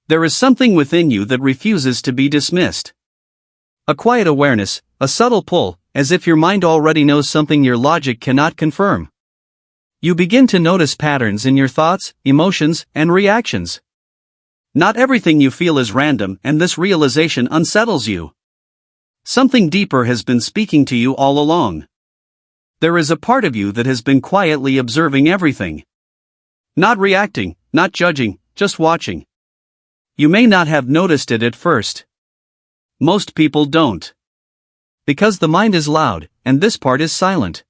There is something within you that refuses to be dismissed. A quiet awareness, a subtle pull, as if your mind already knows something your logic cannot confirm. You begin to notice patterns in your thoughts, emotions, and reactions. Not everything you feel is random, and this realization unsettles you. Something deeper has been speaking to you all along. There is a part of you that has been quietly observing everything. Not reacting, not judging, just watching. You may not have noticed it at first. Most people don't. Because the mind is loud, and this part is silent.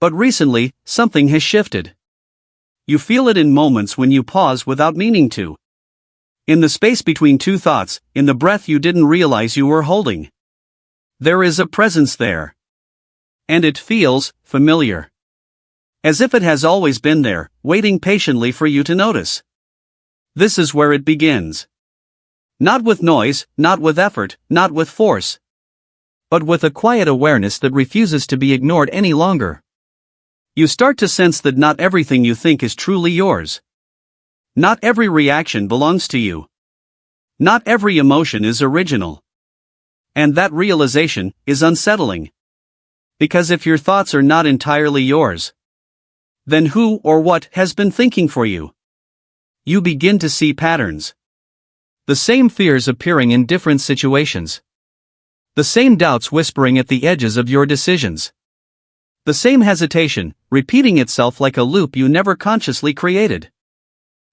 But recently, something has shifted. You feel it in moments when you pause without meaning to. In the space between two thoughts, in the breath you didn't realize you were holding. There is a presence there. And it feels familiar. As if it has always been there, waiting patiently for you to notice. This is where it begins. Not with noise, not with effort, not with force. But with a quiet awareness that refuses to be ignored any longer. You start to sense that not everything you think is truly yours. Not every reaction belongs to you. Not every emotion is original. And that realization is unsettling. Because if your thoughts are not entirely yours, then who or what has been thinking for you? You begin to see patterns. The same fears appearing in different situations. The same doubts whispering at the edges of your decisions. The same hesitation, repeating itself like a loop you never consciously created.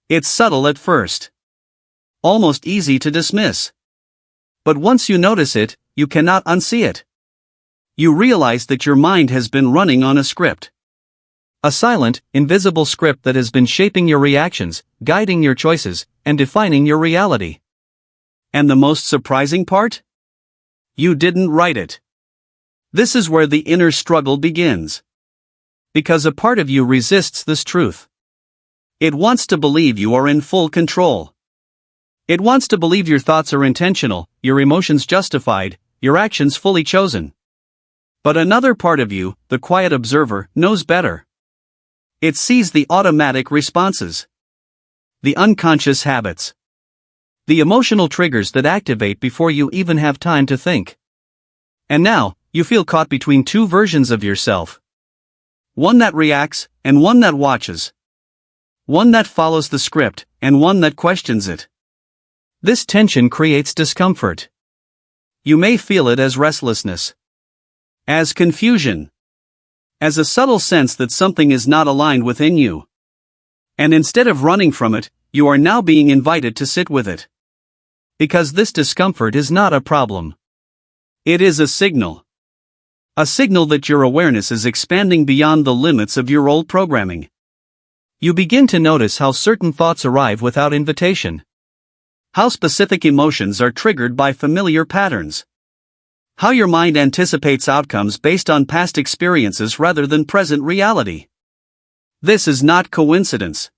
It's subtle at first. Almost easy to dismiss. But once you notice it, you cannot unsee it. You realize that your mind has been running on a script. A silent, invisible script that has been shaping your reactions, guiding your choices, and defining your reality. And the most surprising part? You didn't write it. This is where the inner struggle begins. Because a part of you resists this truth. It wants to believe you are in full control. It wants to believe your thoughts are intentional, your emotions justified, your actions fully chosen. But another part of you, the quiet observer, knows better. It sees the automatic responses. The unconscious habits. The emotional triggers that activate before you even have time to think. And now, you feel caught between two versions of yourself. One that reacts, and one that watches. One that follows the script, and one that questions it. This tension creates discomfort. You may feel it as restlessness. As confusion. As a subtle sense that something is not aligned within you. And instead of running from it, you are now being invited to sit with it. Because this discomfort is not a problem. It is a signal. A signal that your awareness is expanding beyond the limits of your old programming. You begin to notice how certain thoughts arrive without invitation. How specific emotions are triggered by familiar patterns. How your mind anticipates outcomes based on past experiences rather than present reality. This is not coincidence.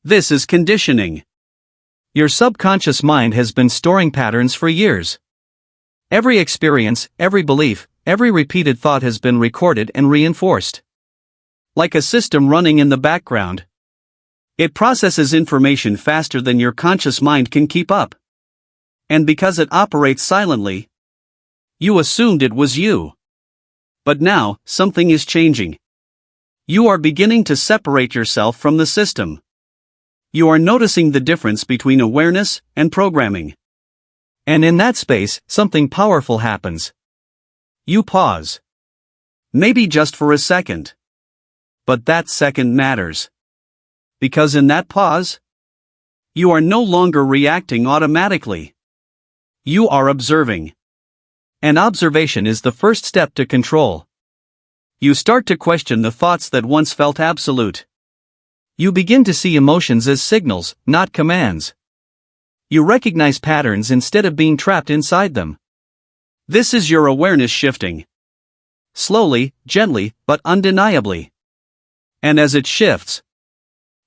This is conditioning. Your subconscious mind has been storing patterns for years. Every experience, every belief, every repeated thought has been recorded and reinforced. Like a system running in the background. It processes information faster than your conscious mind can keep up. And because it operates silently, you assumed it was you. But now, something is changing. You are beginning to separate yourself from the system. You are noticing the difference between awareness and programming. And in that space, something powerful happens. You pause. Maybe just for a second. But that second matters. Because in that pause, you are no longer reacting automatically. You are observing. And observation is the first step to control. You start to question the thoughts that once felt absolute. You begin to see emotions as signals, not commands. You recognize patterns instead of being trapped inside them. This is your awareness shifting. Slowly, gently, but undeniably. And as it shifts,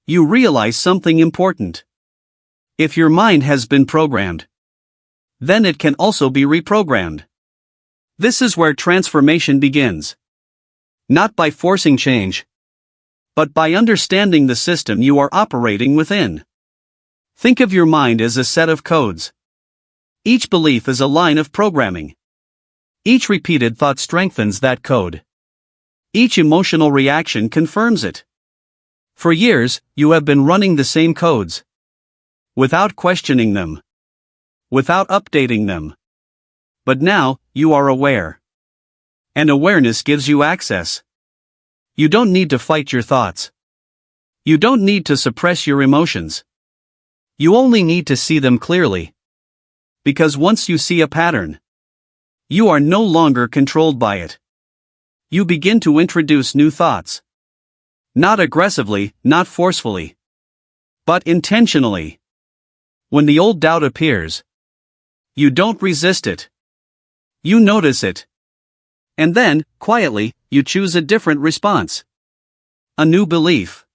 you realize something important. If your mind has been programmed, then it can also be reprogrammed. This is where transformation begins. Not by forcing change, but by understanding the system you are operating within. Think of your mind as a set of codes. Each belief is a line of programming. Each repeated thought strengthens that code. Each emotional reaction confirms it. For years, you have been running the same codes. Without questioning them. Without updating them. But now, you are aware. And awareness gives you access. You don't need to fight your thoughts. You don't need to suppress your emotions. You only need to see them clearly. Because once you see a pattern, you are no longer controlled by it. You begin to introduce new thoughts. Not aggressively, not forcefully, but intentionally. When the old doubt appears, you don't resist it. You notice it. And then, quietly, you choose a different response. A new belief.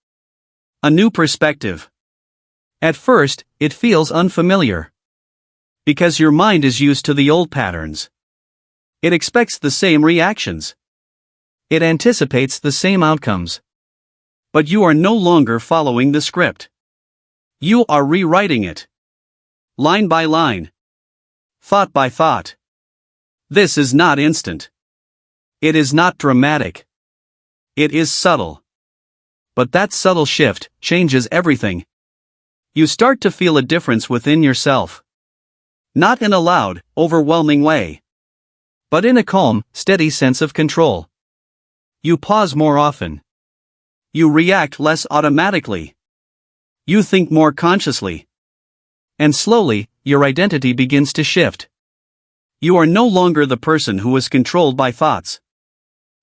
A new perspective. At first, it feels unfamiliar. Because your mind is used to the old patterns. It expects the same reactions. It anticipates the same outcomes. But you are no longer following the script. You are rewriting it. Line by line. Thought by thought. This is not instant. It is not dramatic. It is subtle. But that subtle shift changes everything. You start to feel a difference within yourself. Not in a loud, overwhelming way. But in a calm, steady sense of control. You pause more often. You react less automatically. You think more consciously. And slowly, your identity begins to shift. You are no longer the person who is controlled by thoughts.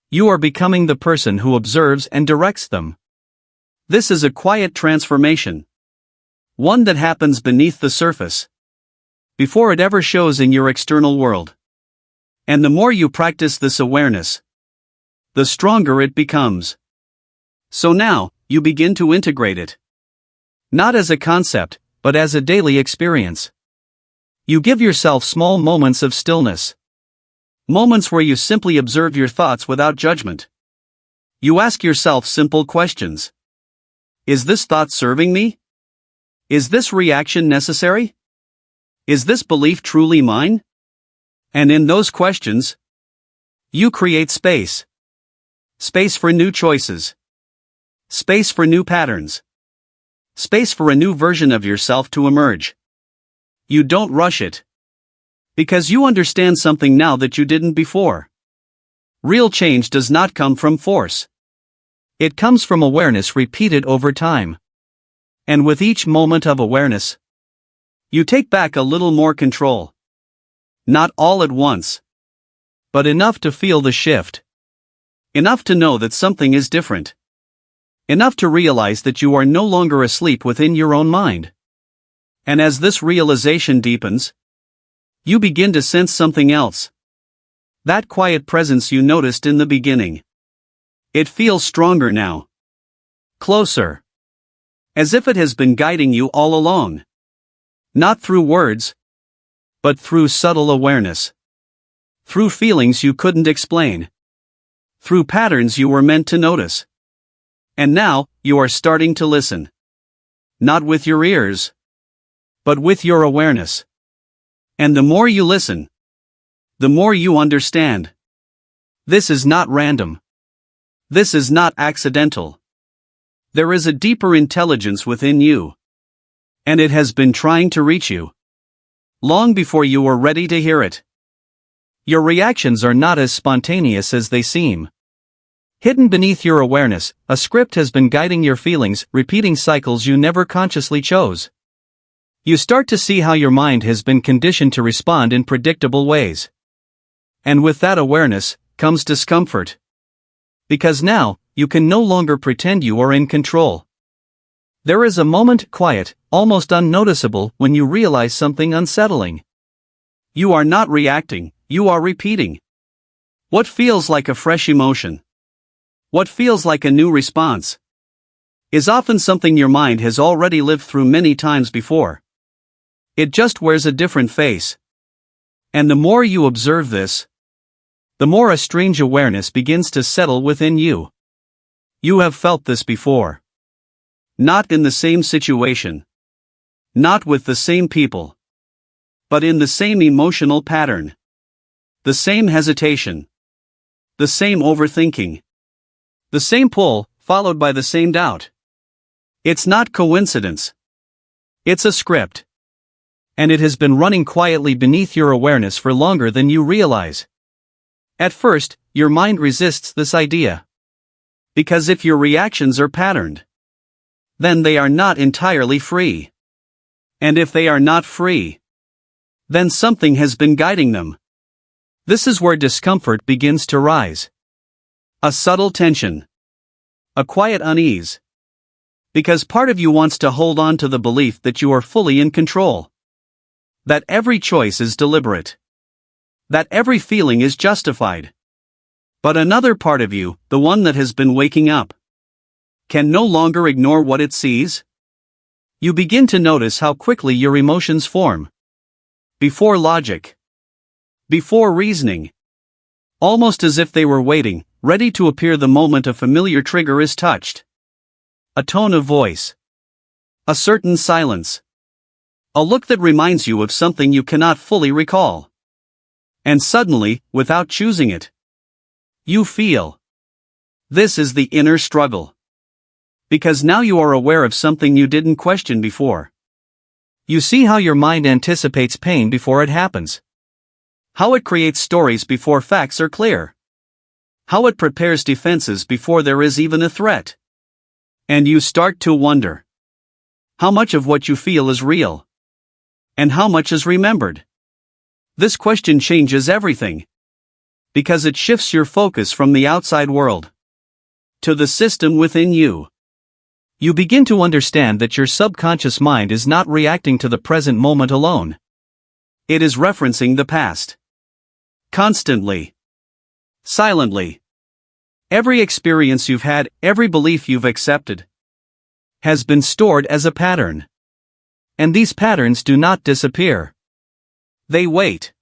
You are becoming the person who observes and directs them. This is a quiet transformation. One that happens beneath the surface. Before it ever shows in your external world. And the more you practice this awareness, the stronger it becomes. So now, you begin to integrate it. Not as a concept, but as a daily experience. You give yourself small moments of stillness. Moments where you simply observe your thoughts without judgment. You ask yourself simple questions. Is this thought serving me? Is this reaction necessary? Is this belief truly mine? And in those questions, you create space. Space for new choices. Space for new patterns. Space for a new version of yourself to emerge. You don't rush it. Because you understand something now that you didn't before. Real change does not come from force. It comes from awareness repeated over time. And with each moment of awareness, you take back a little more control. Not all at once. But enough to feel the shift. Enough to know that something is different. Enough to realize that you are no longer asleep within your own mind. And as this realization deepens, you begin to sense something else. That quiet presence you noticed in the beginning. It feels stronger now. Closer. As if it has been guiding you all along. Not through words, but through subtle awareness. Through feelings you couldn't explain. Through patterns you were meant to notice. And now, you are starting to listen. Not with your ears, but with your awareness. And the more you listen, the more you understand. This is not random. This is not accidental. There is a deeper intelligence within you. And it has been trying to reach you. Long before you were ready to hear it. Your reactions are not as spontaneous as they seem. Hidden beneath your awareness, a script has been guiding your feelings, repeating cycles you never consciously chose. You start to see how your mind has been conditioned to respond in predictable ways. And with that awareness, comes discomfort. Because now, you can no longer pretend you are in control. There is a moment, quiet, almost unnoticeable, when you realize something unsettling. You are not reacting, you are repeating. What feels like a fresh emotion? What feels like a new response? Is often something your mind has already lived through many times before. It just wears a different face. And the more you observe this, the more a strange awareness begins to settle within you. You have felt this before. Not in the same situation. Not with the same people, but in the same emotional pattern. The same hesitation. The same overthinking. The same pull, followed by the same doubt. It's not coincidence. It's a script. And it has been running quietly beneath your awareness for longer than you realize. At first, your mind resists this idea. Because if your reactions are patterned, then they are not entirely free. And if they are not free, then something has been guiding them. This is where discomfort begins to rise. A subtle tension. A quiet unease. Because part of you wants to hold on to the belief that you are fully in control. That every choice is deliberate. That every feeling is justified. But another part of you, the one that has been waking up, can no longer ignore what it sees. You begin to notice how quickly your emotions form. Before logic. Before reasoning. Almost as if they were waiting, ready to appear the moment a familiar trigger is touched. A tone of voice. A certain silence. A look that reminds you of something you cannot fully recall. And suddenly, without choosing it, you feel. This is the inner struggle. Because now you are aware of something you didn't question before. You see how your mind anticipates pain before it happens. How it creates stories before facts are clear. How it prepares defenses before there is even a threat. And you start to wonder. How much of what you feel is real? And how much is remembered? This question changes everything. Because it shifts your focus from the outside world to the system within you. You begin to understand that your subconscious mind is not reacting to the present moment alone. It is referencing the past. Constantly. Silently. Every experience you've had, every belief you've accepted, has been stored as a pattern. And these patterns do not disappear. They wait.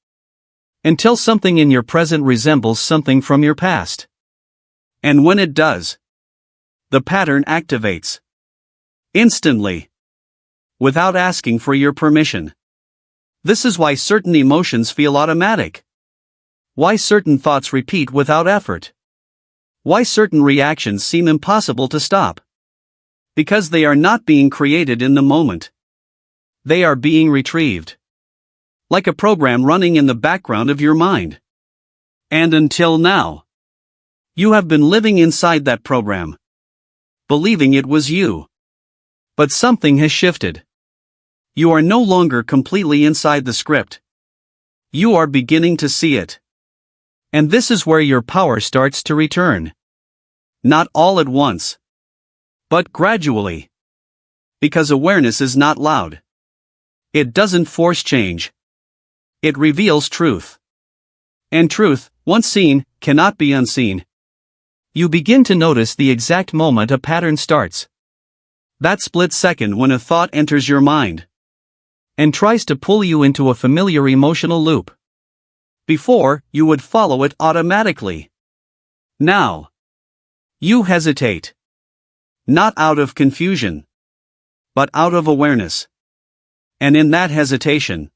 Until something in your present resembles something from your past. And when it does, the pattern activates. Instantly. Without asking for your permission. This is why certain emotions feel automatic. Why certain thoughts repeat without effort. Why certain reactions seem impossible to stop. Because they are not being created in the moment. They are being retrieved. Like a program running in the background of your mind. And until now, you have been living inside that program. Believing it was you. But something has shifted. You are no longer completely inside the script. You are beginning to see it. And this is where your power starts to return. Not all at once. But gradually. Because awareness is not loud. It doesn't force change. It reveals truth. And truth, once seen, cannot be unseen. You begin to notice the exact moment a pattern starts. That split second when a thought enters your mind. And tries to pull you into a familiar emotional loop. Before, you would follow it automatically. Now, you hesitate. Not out of confusion, but out of awareness. And in that hesitation,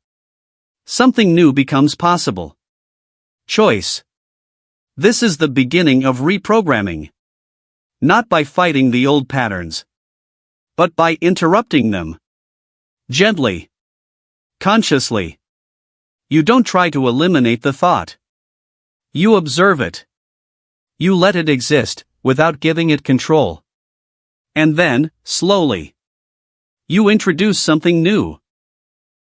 something new becomes possible. Choice. This is the beginning of reprogramming. Not by fighting the old patterns, but by interrupting them. Gently. Consciously. You don't try to eliminate the thought. You observe it. You let it exist, without giving it control. And then, slowly, you introduce something new.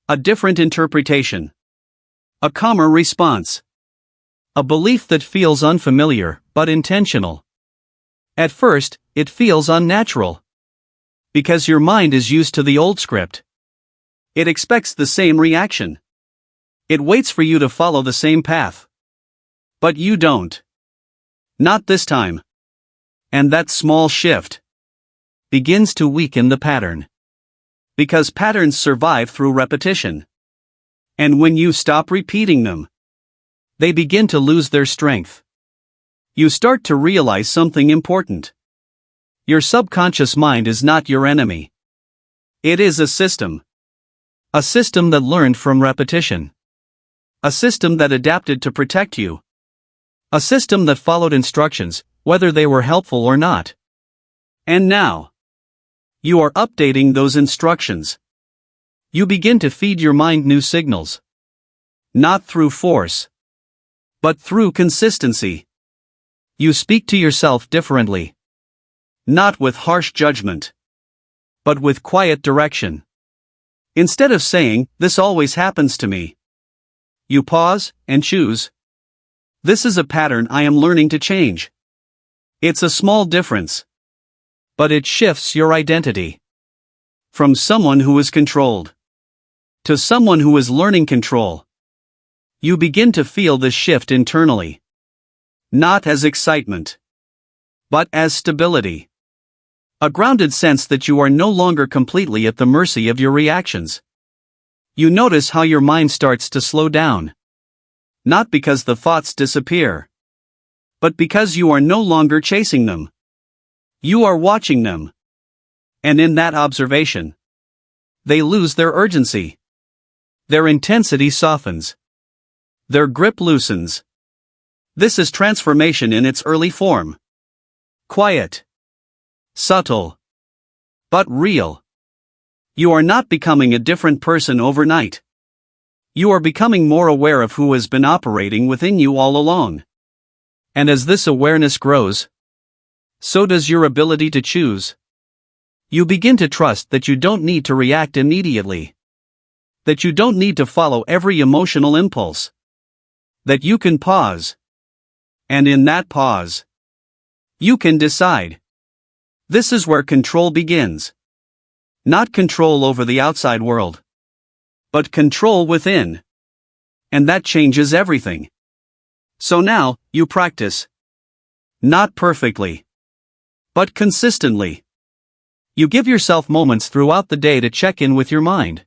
A different interpretation. A calmer response. A belief that feels unfamiliar, but intentional. At first, it feels unnatural. Because your mind is used to the old script. It expects the same reaction. It waits for you to follow the same path. But you don't. Not this time. And that small shift begins to weaken the pattern. Because patterns survive through repetition. And when you stop repeating them, they begin to lose their strength. You start to realize something important. Your subconscious mind is not your enemy. It is a system. A system that learned from repetition. A system that adapted to protect you. A system that followed instructions, whether they were helpful or not. And now, you are updating those instructions. You begin to feed your mind new signals. Not through force, but through consistency. You speak to yourself differently. Not with harsh judgment, but with quiet direction. Instead of saying, "This always happens to me," you pause and choose. This is a pattern I am learning to change. It's a small difference, but it shifts your identity. From someone who is controlled to someone who is learning control. You begin to feel this shift internally. Not as excitement, but as stability. A grounded sense that you are no longer completely at the mercy of your reactions. You notice how your mind starts to slow down. Not because the thoughts disappear, but because you are no longer chasing them. You are watching them. And in that observation, they lose their urgency. Their intensity softens. Their grip loosens. This is transformation in its early form. Quiet. Subtle. But real. You are not becoming a different person overnight. You are becoming more aware of who has been operating within you all along. And as this awareness grows, so does your ability to choose. You begin to trust that you don't need to react immediately. That you don't need to follow every emotional impulse. That you can pause. And in that pause, you can decide. This is where control begins. Not control over the outside world, but control within. And that changes everything. So now, you practice. Not perfectly, but consistently. You give yourself moments throughout the day to check in with your mind.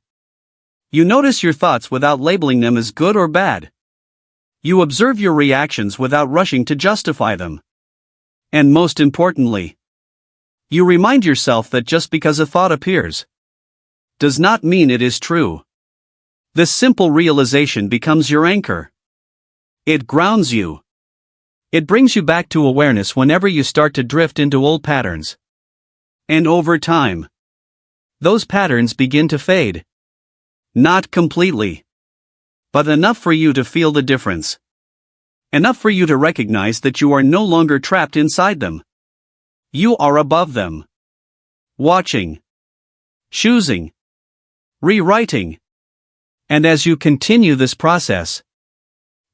You notice your thoughts without labeling them as good or bad. You observe your reactions without rushing to justify them. And most importantly, you remind yourself that just because a thought appears, does not mean it is true. This simple realization becomes your anchor. It grounds you. It brings you back to awareness whenever you start to drift into old patterns. And over time, those patterns begin to fade. Not completely, but enough for you to feel the difference. Enough for you to recognize that you are no longer trapped inside them. You are above them. Watching. Choosing. Rewriting. And as you continue this process,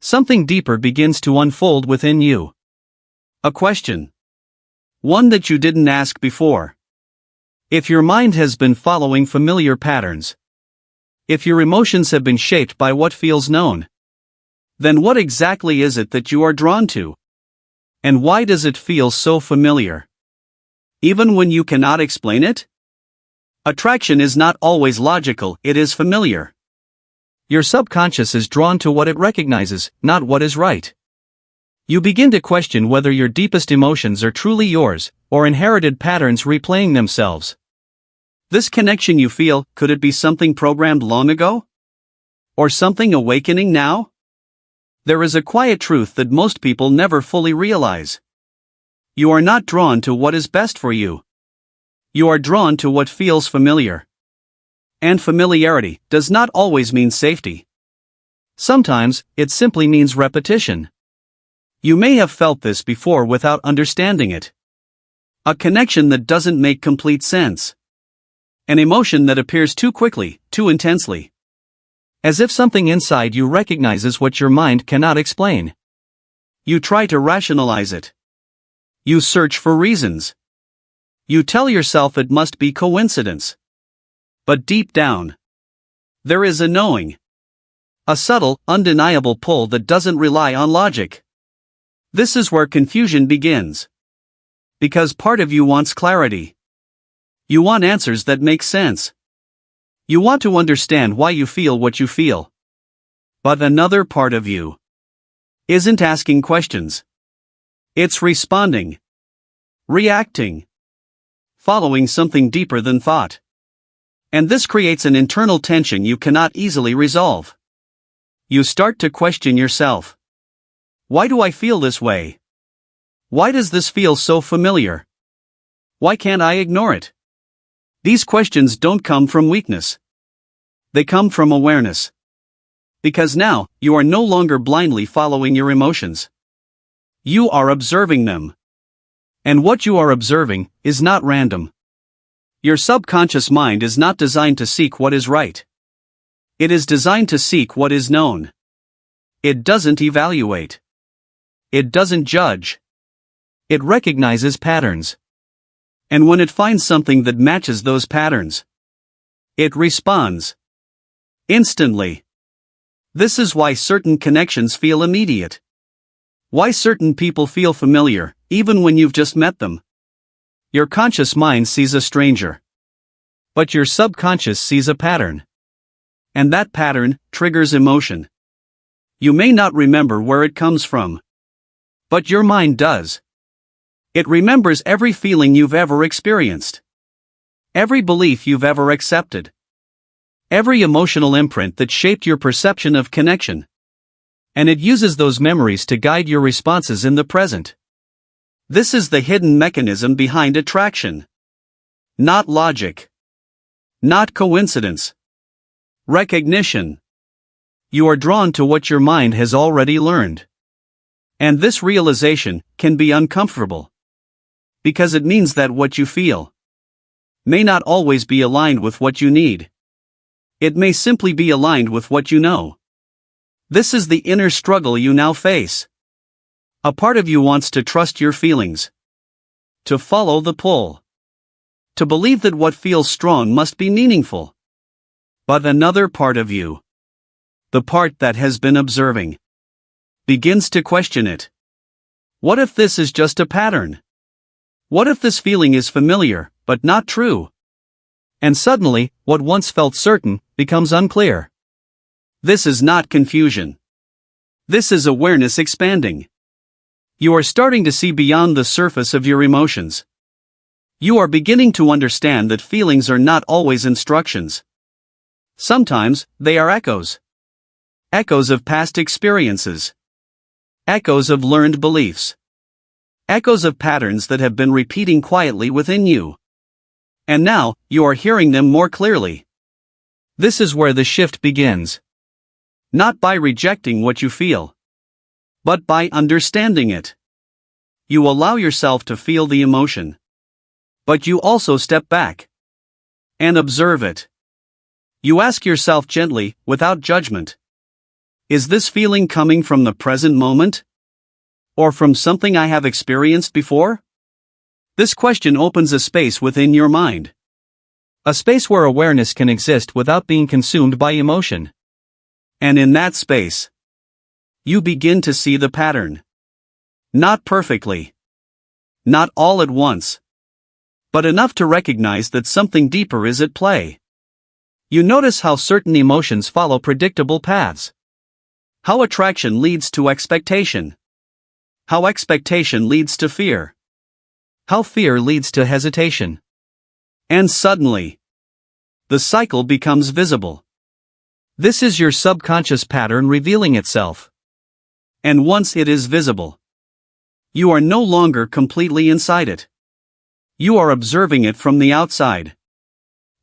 something deeper begins to unfold within you. A question. One that you didn't ask before. If your mind has been following familiar patterns, if your emotions have been shaped by what feels known, then what exactly is it that you are drawn to? And why does it feel so familiar? Even when you cannot explain it? Attraction is not always logical, it is familiar. Your subconscious is drawn to what it recognizes, not what is right. You begin to question whether your deepest emotions are truly yours, or inherited patterns replaying themselves. This connection you feel, could it be something programmed long ago? Or something awakening now? There is a quiet truth that most people never fully realize. You are not drawn to what is best for you. You are drawn to what feels familiar. And familiarity does not always mean safety. Sometimes, it simply means repetition. You may have felt this before without understanding it. A connection that doesn't make complete sense. An emotion that appears too quickly, too intensely. As if something inside you recognizes what your mind cannot explain. You try to rationalize it. You search for reasons. You tell yourself it must be coincidence. But deep down, there is a knowing. A subtle, undeniable pull that doesn't rely on logic. This is where confusion begins. Because part of you wants clarity. You want answers that make sense. You want to understand why you feel what you feel. But another part of you isn't asking questions. It's responding. Reacting. Following something deeper than thought. And this creates an internal tension you cannot easily resolve. You start to question yourself. Why do I feel this way? Why does this feel so familiar? Why can't I ignore it? These questions don't come from weakness. They come from awareness. Because now, you are no longer blindly following your emotions. You are observing them. And what you are observing is not random. Your subconscious mind is not designed to seek what is right. It is designed to seek what is known. It doesn't evaluate. It doesn't judge. It recognizes patterns. And when it finds something that matches those patterns, it responds instantly. This is why certain connections feel immediate. Why certain people feel familiar, even when you've just met them. Your conscious mind sees a stranger. But your subconscious sees a pattern. And that pattern triggers emotion. You may not remember where it comes from. But your mind does. It remembers every feeling you've ever experienced. Every belief you've ever accepted. Every emotional imprint that shaped your perception of connection. And it uses those memories to guide your responses in the present. This is the hidden mechanism behind attraction. Not logic. Not coincidence. Recognition. You are drawn to what your mind has already learned. And this realization can be uncomfortable. Because it means that what you feel may not always be aligned with what you need. It may simply be aligned with what you know. This is the inner struggle you now face. A part of you wants to trust your feelings. To follow the pull. To believe that what feels strong must be meaningful. But another part of you, the part that has been observing, begins to question it. What if this is just a pattern? What if this feeling is familiar, but not true? And suddenly, what once felt certain becomes unclear. This is not confusion. This is awareness expanding. You are starting to see beyond the surface of your emotions. You are beginning to understand that feelings are not always instructions. Sometimes, they are echoes. Echoes of past experiences. Echoes of learned beliefs. Echoes of patterns that have been repeating quietly within you. And now, you are hearing them more clearly. This is where the shift begins. Not by rejecting what you feel, but by understanding it. You allow yourself to feel the emotion. But you also step back and observe it. You ask yourself gently, without judgment. Is this feeling coming from the present moment? Or from something I have experienced before? This question opens a space within your mind. A space where awareness can exist without being consumed by emotion. And in that space, you begin to see the pattern. Not perfectly. Not all at once. But enough to recognize that something deeper is at play. You notice how certain emotions follow predictable paths. How attraction leads to expectation. How expectation leads to fear. How fear leads to hesitation. And suddenly, the cycle becomes visible. This is your subconscious pattern revealing itself. And once it is visible, you are no longer completely inside it. You are observing it from the outside.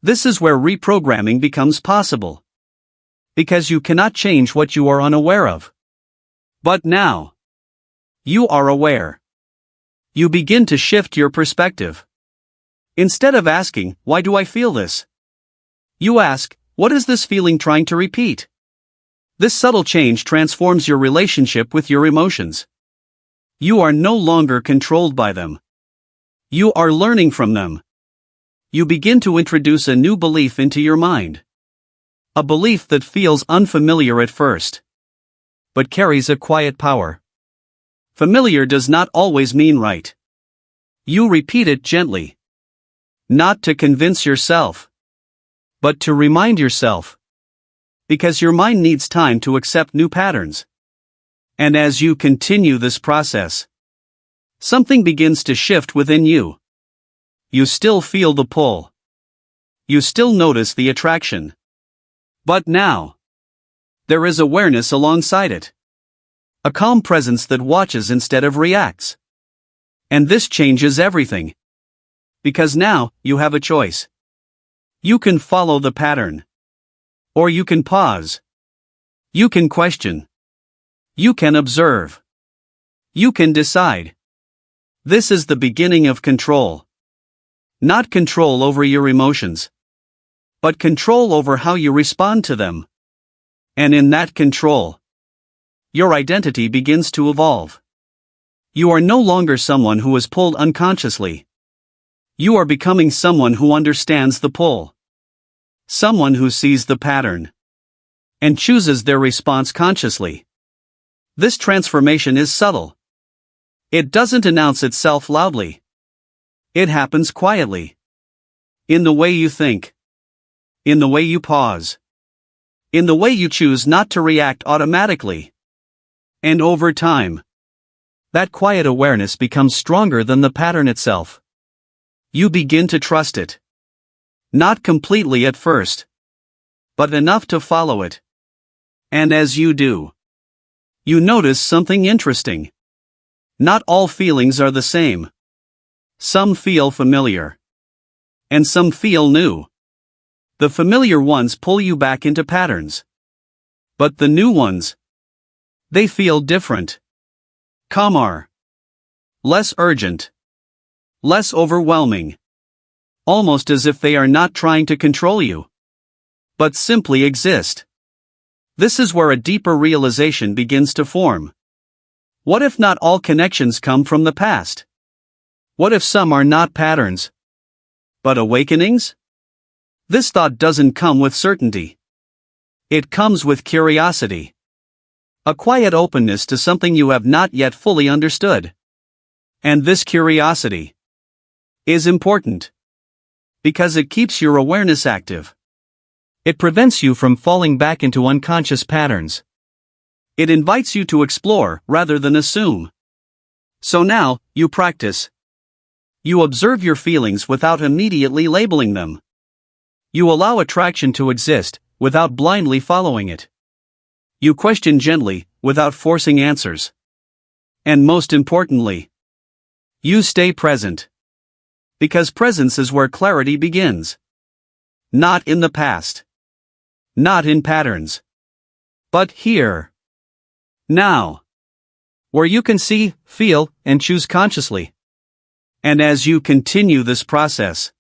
This is where reprogramming becomes possible. Because you cannot change what you are unaware of. But now, you are aware. You begin to shift your perspective. Instead of asking, why do I feel this? You ask, what is this feeling trying to repeat? This subtle change transforms your relationship with your emotions. You are no longer controlled by them. You are learning from them. You begin to introduce a new belief into your mind. A belief that feels unfamiliar at first, but carries a quiet power. Familiar does not always mean right. You repeat it gently. Not to convince yourself, but to remind yourself. Because your mind needs time to accept new patterns. And as you continue this process, something begins to shift within you. You still feel the pull. you still notice the attraction. But now, there is awareness alongside it. A calm presence that watches instead of reacts. And this changes everything. Because now, you have a choice. You can follow the pattern. Or you can pause. You can question. You can observe. You can decide. This is the beginning of control. Not control over your emotions, but control over how you respond to them. And in that control, your identity begins to evolve. You are no longer someone who is pulled unconsciously. You are becoming someone who understands the pull. Someone who sees the pattern and chooses their response consciously. This transformation is subtle. It doesn't announce itself loudly. It happens quietly. In the way you think. In the way you pause. In the way you choose not to react automatically. And over time, that quiet awareness becomes stronger than the pattern itself. You begin to trust it. Not completely at first, but enough to follow it. And as you do, you notice something interesting. Not all feelings are the same. Some feel familiar. And some feel new. The familiar ones pull you back into patterns. But the new ones, they feel different. Calmer. Less urgent. Less overwhelming. Almost as if they are not trying to control you, but simply exist. This is where a deeper realization begins to form. What if not all connections come from the past? What if some are not patterns, but awakenings? This thought doesn't come with certainty. It comes with curiosity. A quiet openness to something you have not yet fully understood. And this curiosity is important. Because it keeps your awareness active. It prevents you from falling back into unconscious patterns. It invites you to explore rather than assume. So now, you practice. You observe your feelings without immediately labeling them. You allow attraction to exist, without blindly following it. You question gently, without forcing answers. And most importantly, you stay present. Because presence is where clarity begins. Not in the past. Not in patterns. But here. Now. Where you can see, feel, and choose consciously. And as you continue this process,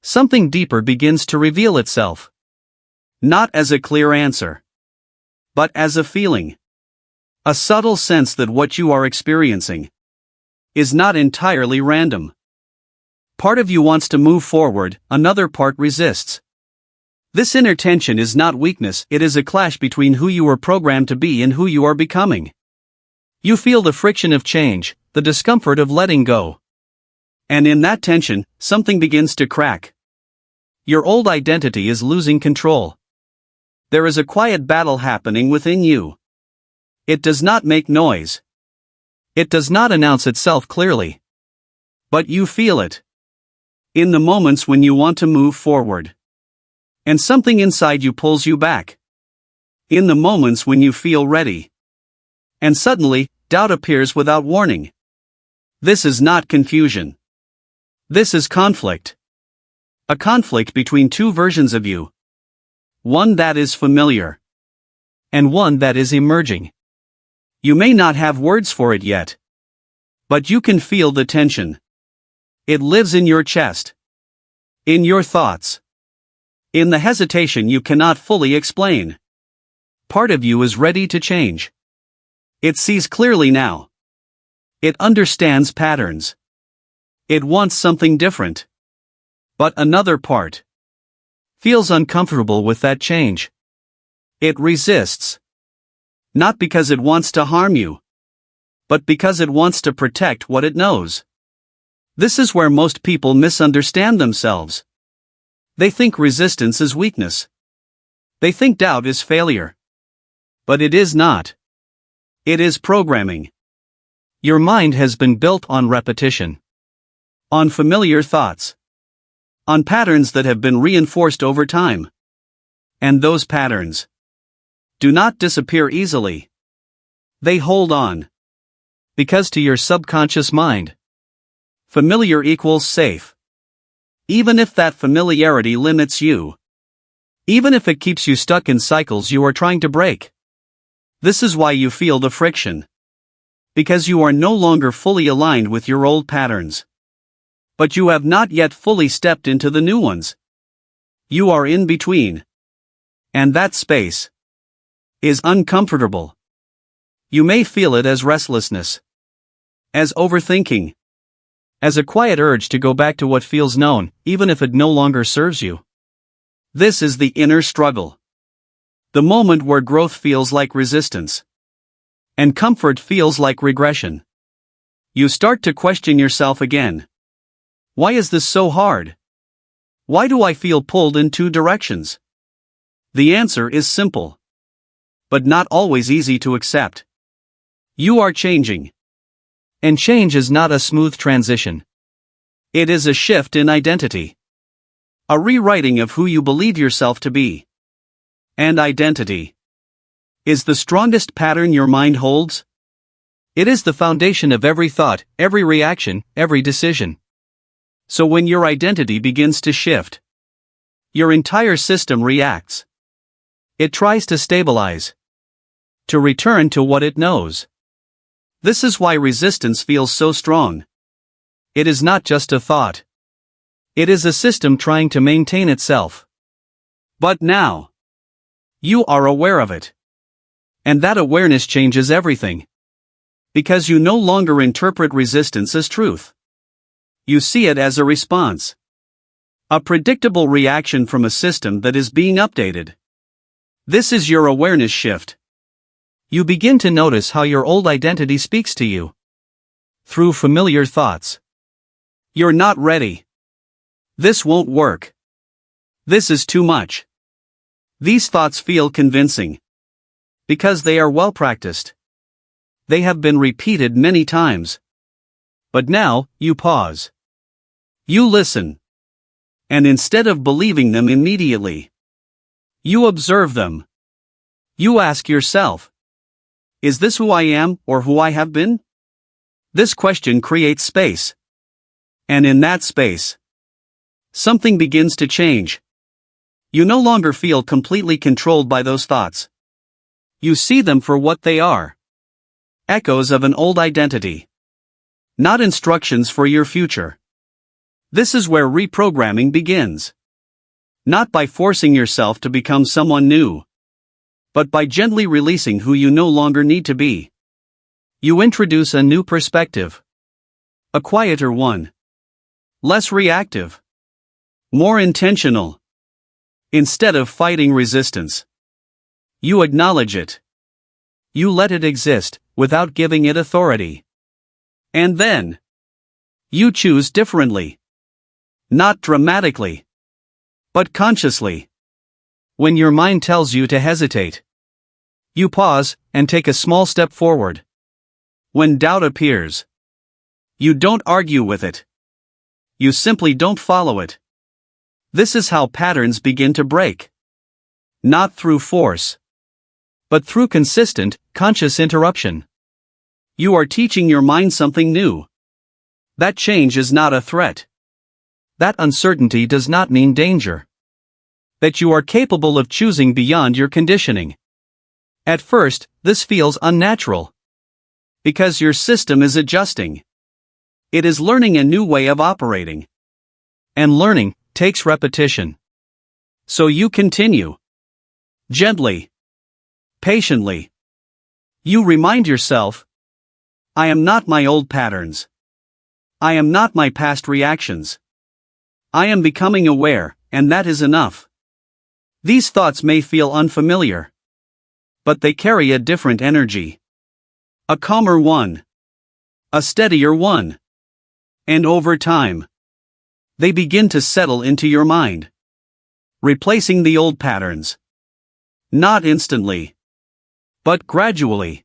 something deeper begins to reveal itself. Not as a clear answer, but as a feeling. A subtle sense that what you are experiencing is not entirely random. Part of you wants to move forward, another part resists. This inner tension is not weakness, it is a clash between who you were programmed to be and who you are becoming. You feel the friction of change, the discomfort of letting go. And in that tension, something begins to crack. Your old identity is losing control. There is a quiet battle happening within you. It does not make noise. It does not announce itself clearly. But you feel it. In the moments when you want to move forward. And something inside you pulls you back. In the moments when you feel ready. And suddenly, doubt appears without warning. This is not confusion. This is conflict. A conflict between two versions of you. One that is familiar. And one that is emerging. You may not have words for it yet. But you can feel the tension. It lives in your chest. In your thoughts. In the hesitation you cannot fully explain. Part of you is ready to change. It sees clearly now. It understands patterns. It wants something different. But another part feels uncomfortable with that change. It resists. Not because it wants to harm you, but because it wants to protect what it knows. This is where most people misunderstand themselves. They think resistance is weakness. They think doubt is failure. But it is not. It is programming. Your mind has been built on repetition. On familiar thoughts. on patterns that have been reinforced over time. And those patterns do not disappear easily. They hold on. Because to your subconscious mind, familiar equals safe. Even if that familiarity limits you. Even if it keeps you stuck in cycles you are trying to break. This is why you feel the friction. Because you are no longer fully aligned with your old patterns. But you have not yet fully stepped into the new ones. You are in between. And that space is uncomfortable. You may feel it as restlessness, as overthinking, as a quiet urge to go back to what feels known, even if it no longer serves you. This is the inner struggle. The moment where growth feels like resistance. And comfort feels like regression. You start to question yourself again. Why is this so hard? Why do I feel pulled in two directions? The answer is simple. But not always easy to accept. You are changing. And change is not a smooth transition. It is a shift in identity. A rewriting of who you believe yourself to be. And identity is the strongest pattern your mind holds. It is the foundation of every thought, every reaction, every decision. So when your identity begins to shift, your entire system reacts. It tries to stabilize, to return to what it knows. This is why resistance feels so strong. It is not just a thought. It is a system trying to maintain itself. But now, you are aware of it. And that awareness changes everything. Because you no longer interpret resistance as truth. You see it as a response. A predictable reaction from a system that is being updated. This is your awareness shift. You begin to notice how your old identity speaks to you. Through familiar thoughts. You're not ready. This won't work. This is too much. These thoughts feel convincing. Because they are well practiced. They have been repeated many times. But now, you pause. You listen. And instead of believing them immediately, you observe them. You ask yourself, is this who I am or who I have been? This question creates space. And in that space, something begins to change. You no longer feel completely controlled by those thoughts. You see them for what they are. Echoes of an old identity. Not instructions for your future. This is where reprogramming begins. Not by forcing yourself to become someone new, but by gently releasing who you no longer need to be. You introduce a new perspective. A quieter one. Less reactive. More intentional. Instead of fighting resistance, you acknowledge it. You let it exist, without giving it authority. And then, you choose differently. Not dramatically, but consciously. When your mind tells you to hesitate, you pause and take a small step forward. When doubt appears, you don't argue with it. You simply don't follow it. This is how patterns begin to break. Not through force, but through consistent, conscious interruption. You are teaching your mind something new. That change is not a threat. That uncertainty does not mean danger. That you are capable of choosing beyond your conditioning. At first, this feels unnatural. Because your system is adjusting. It is learning a new way of operating. And learning takes repetition. So you continue. Gently. Patiently. You remind yourself, I am not my old patterns. I am not my past reactions. I am becoming aware, and that is enough. These thoughts may feel unfamiliar. But they carry a different energy. A calmer one. A steadier one. And over time, they begin to settle into your mind. Replacing the old patterns. Not instantly, but gradually.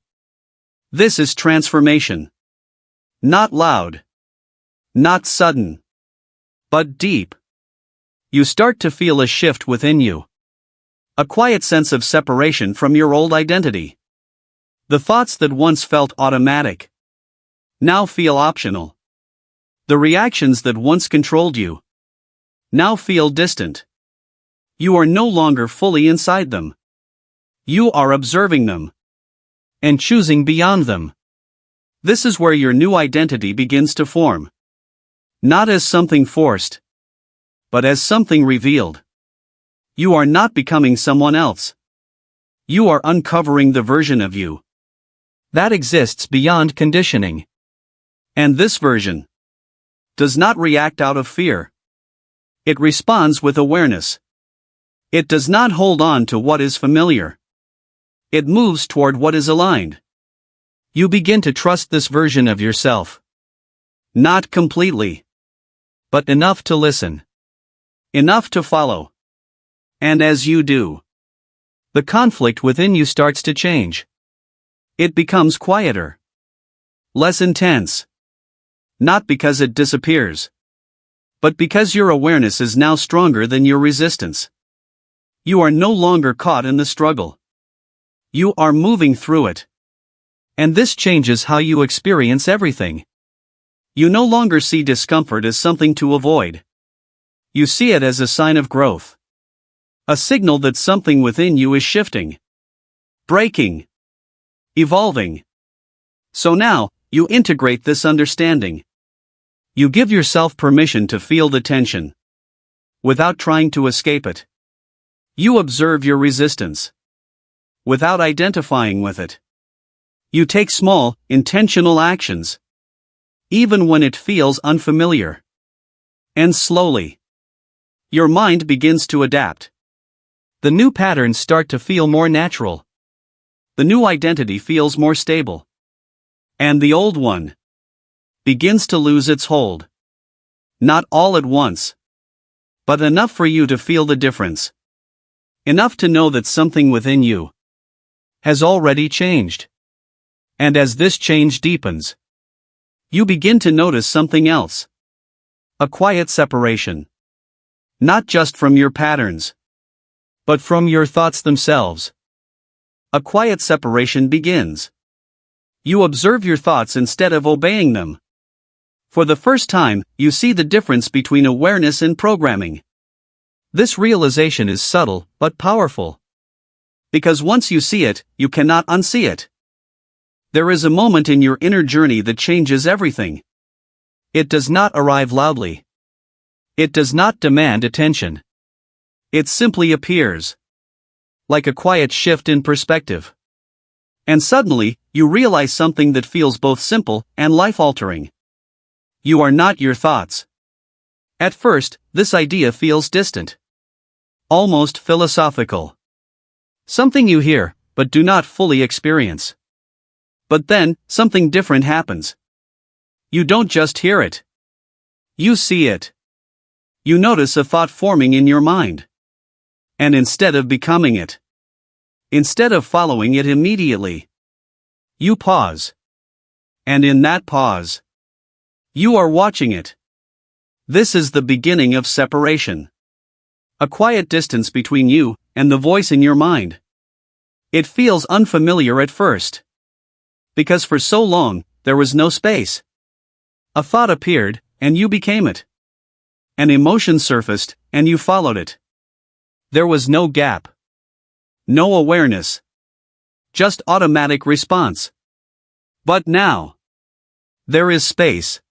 This is transformation. Not loud. Not sudden. But deep. you start to feel a shift within you. A quiet sense of separation from your old identity. The thoughts that once felt automatic now feel optional. The reactions that once controlled you now feel distant. You are no longer fully inside them. You are observing them and choosing beyond them. This is where your new identity begins to form. Not as something forced, but as something revealed. You are not becoming someone else. You are uncovering the version of you that exists beyond conditioning. And this version does not react out of fear. It responds with awareness. It does not hold on to what is familiar. It moves toward what is aligned. You begin to trust this version of yourself. Not completely, but enough to listen. Enough to follow. And as you do, the conflict within you starts to change. It becomes quieter. Less intense. Not because it disappears, but because your awareness is now stronger than your resistance. You are no longer caught in the struggle. You are moving through it. And this changes how you experience everything. You no longer see discomfort as something to avoid. You see it as a sign of growth. A signal that something within you is shifting, breaking, evolving. So now, you integrate this understanding. You give yourself permission to feel the tension, without trying to escape it. You observe your resistance, without identifying with it. You take small, intentional actions, even when it feels unfamiliar. And slowly, your mind begins to adapt. The new patterns start to feel more natural. The new identity feels more stable. And the old one begins to lose its hold. Not all at once, but enough for you to feel the difference. Enough to know that something within you has already changed. And as this change deepens, you begin to notice something else. A quiet separation. Not just from your patterns, but from your thoughts themselves. A quiet separation begins. You observe your thoughts instead of obeying them. For the first time, you see the difference between awareness and programming. This realization is subtle but powerful. Because once you see it, you cannot unsee it. There is a moment in your inner journey that changes everything. It does not arrive loudly. It does not demand attention. It simply appears. Like a quiet shift in perspective. And suddenly, you realize something that feels both simple and life-altering. You are not your thoughts. At first, this idea feels distant. Almost philosophical. Something you hear, but do not fully experience. But then, something different happens. You don't just hear it. You see it. You notice a thought forming in your mind. And instead of becoming it, instead of following it immediately, you pause. And in that pause, you are watching it. This is the beginning of separation. A quiet distance between you and the voice in your mind. It feels unfamiliar at first. Because for so long, there was no space. A thought appeared, and you became it. An emotion surfaced, and you followed it. There was no gap. No awareness. Just automatic response. But now, there is space.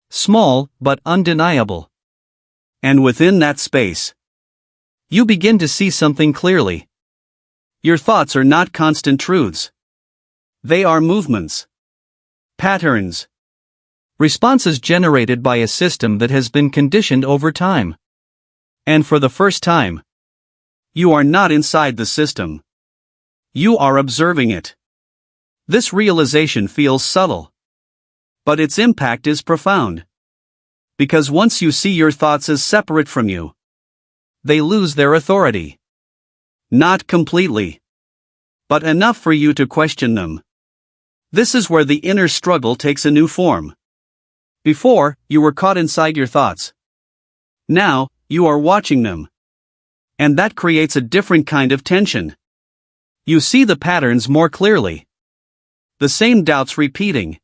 Small, but undeniable. And within that space, you begin to see something clearly. Your thoughts are not constant truths. They are movements. Patterns. Responses generated by a system that has been conditioned over time. And for the first time, you are not inside the system. You are observing it. This realization feels subtle. But its impact is profound. Because once you see your thoughts as separate from you, they lose their authority. Not completely, but enough for you to question them. This is where the inner struggle takes a new form. Before, you were caught inside your thoughts. Now, you are watching them. And that creates a different kind of tension. You see the patterns more clearly. The same doubts repeating.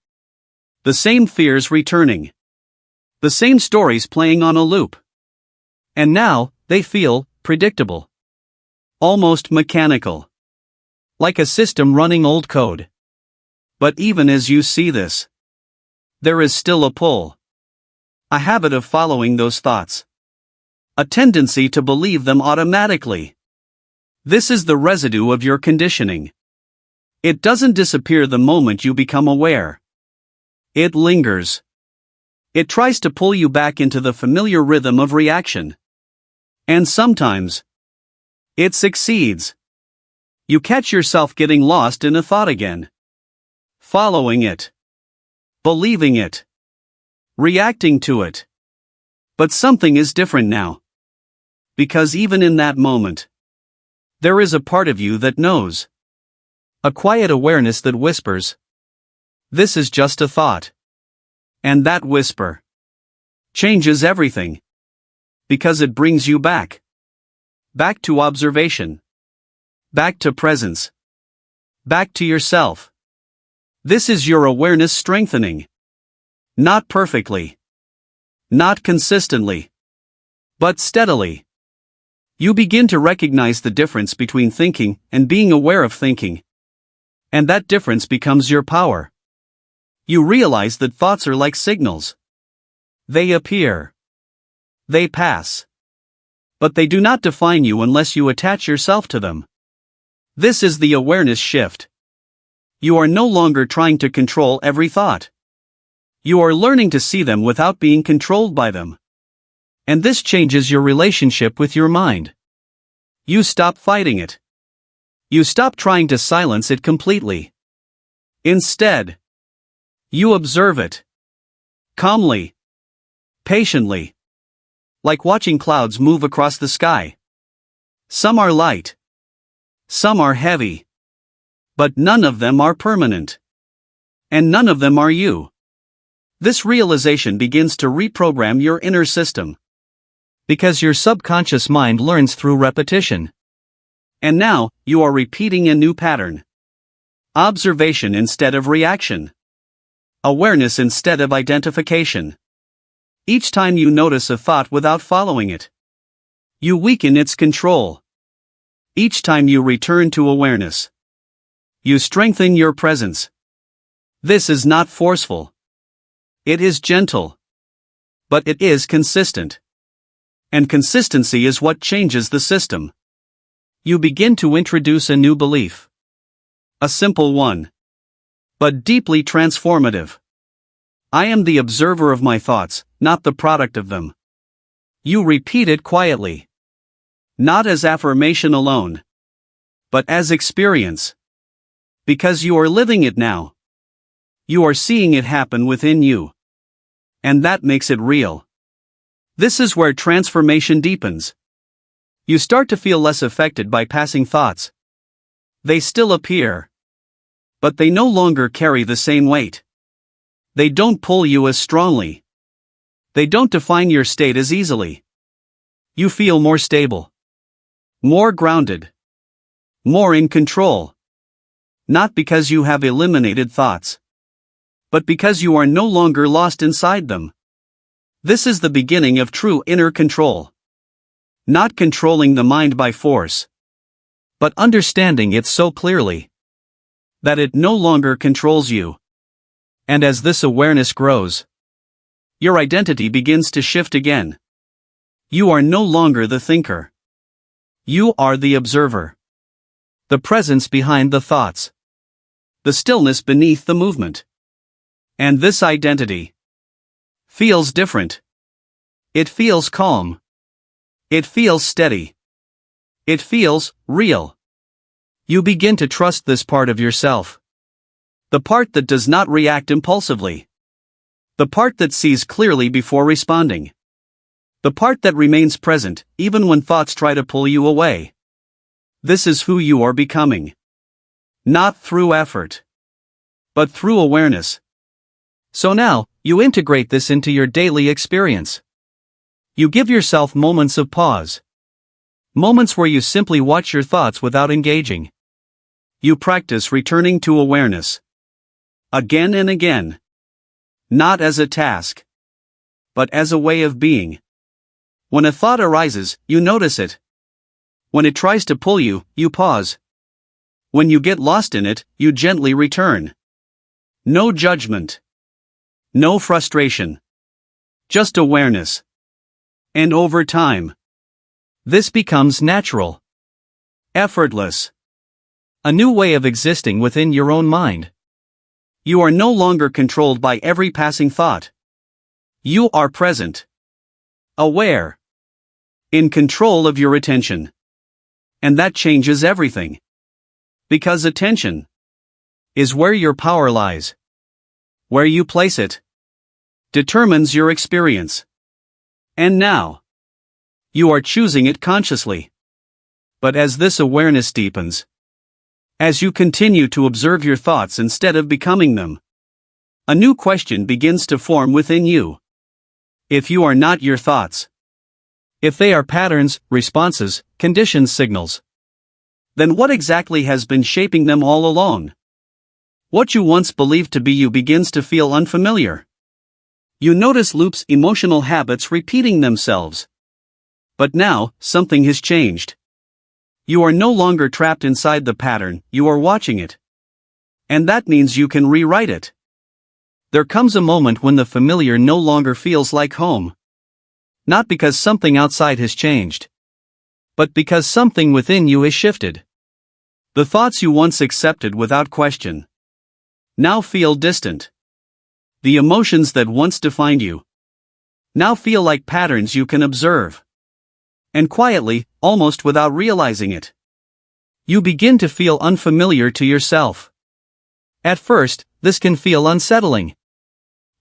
The same fears returning. The same stories playing on a loop. And now, they feel predictable. Almost mechanical. Like a system running old code. But even as you see this, there is still a pull. A habit of following those thoughts. A tendency to believe them automatically. This is the residue of your conditioning. It doesn't disappear the moment you become aware. It lingers. It tries to pull you back into the familiar rhythm of reaction. And sometimes, it succeeds. You catch yourself getting lost in a thought again. Following it. Believing it. Reacting to it. But something is different now. Because even in that moment, there is a part of you that knows. A quiet awareness that whispers, "This is just a thought." And that whisper changes everything. Because it brings you back. Back to observation. Back to presence. Back to yourself. This is your awareness strengthening. Not perfectly. Not consistently. But steadily. You begin to recognize the difference between thinking and being aware of thinking. And that difference becomes your power. You realize that thoughts are like signals. They appear. They pass. But they do not define you unless you attach yourself to them. This is the awareness shift. You are no longer trying to control every thought. You are learning to see them without being controlled by them. And this changes your relationship with your mind. You stop fighting it. You stop trying to silence it completely. Instead, you observe it. Calmly. Patiently. Like watching clouds move across the sky. Some are light. Some are heavy. But none of them are permanent. And none of them are you. This realization begins to reprogram your inner system. Because your subconscious mind learns through repetition. And now, you are repeating a new pattern. Observation instead of reaction. Awareness instead of identification. Each time you notice a thought without following it, you weaken its control. Each time you return to awareness, you strengthen your presence. This is not forceful. It is gentle. But it is consistent. And consistency is what changes the system. You begin to introduce a new belief. A simple one. But deeply transformative. I am the observer of my thoughts, not the product of them. You repeat it quietly. Not as affirmation alone. But as experience. Because you are living it now. You are seeing it happen within you. And that makes it real. This is where transformation deepens. You start to feel less affected by passing thoughts. They still appear. But they no longer carry the same weight. They don't pull you as strongly. They don't define your state as easily. You feel more stable. More grounded. More in control. Not because you have eliminated thoughts. But because you are no longer lost inside them. This is the beginning of true inner control. Not controlling the mind by force. But understanding it so clearly that it no longer controls you. And as this awareness grows, your identity begins to shift again. You are no longer the thinker. You are the observer. The presence behind the thoughts. The stillness beneath the movement. And this identity feels different. It feels calm. It feels steady. It feels real. You begin to trust this part of yourself. The part that does not react impulsively. The part that sees clearly before responding. The part that remains present, even when thoughts try to pull you away. This is who you are becoming. Not through effort, but through awareness. So now, you integrate this into your daily experience. You give yourself moments of pause. Moments where you simply watch your thoughts without engaging. You practice returning to awareness. Again and again. Not as a task, but as a way of being. When a thought arises, you notice it. When it tries to pull you, you pause. When you get lost in it, you gently return. No judgment. No frustration. Just awareness. And over time, this becomes natural. Effortless. A new way of existing within your own mind. You are no longer controlled by every passing thought. You are present. Aware. In control of your attention. And that changes everything. Because attention is where your power lies. Where you place it determines your experience. And now, you are choosing it consciously. But as this awareness deepens, as you continue to observe your thoughts instead of becoming them, a new question begins to form within you. If you are not your thoughts, if they are patterns, responses, conditions, signals, then what exactly has been shaping them all along? What you once believed to be you begins to feel unfamiliar. You notice loops, emotional habits repeating themselves. But now, something has changed. You are no longer trapped inside the pattern, you are watching it. And that means you can rewrite it. There comes a moment when the familiar no longer feels like home. Not because something outside has changed, but because something within you has shifted. The thoughts you once accepted without question now feel distant. The emotions that once defined you now feel like patterns you can observe. And quietly, almost without realizing it, you begin to feel unfamiliar to yourself. At first, this can feel unsettling.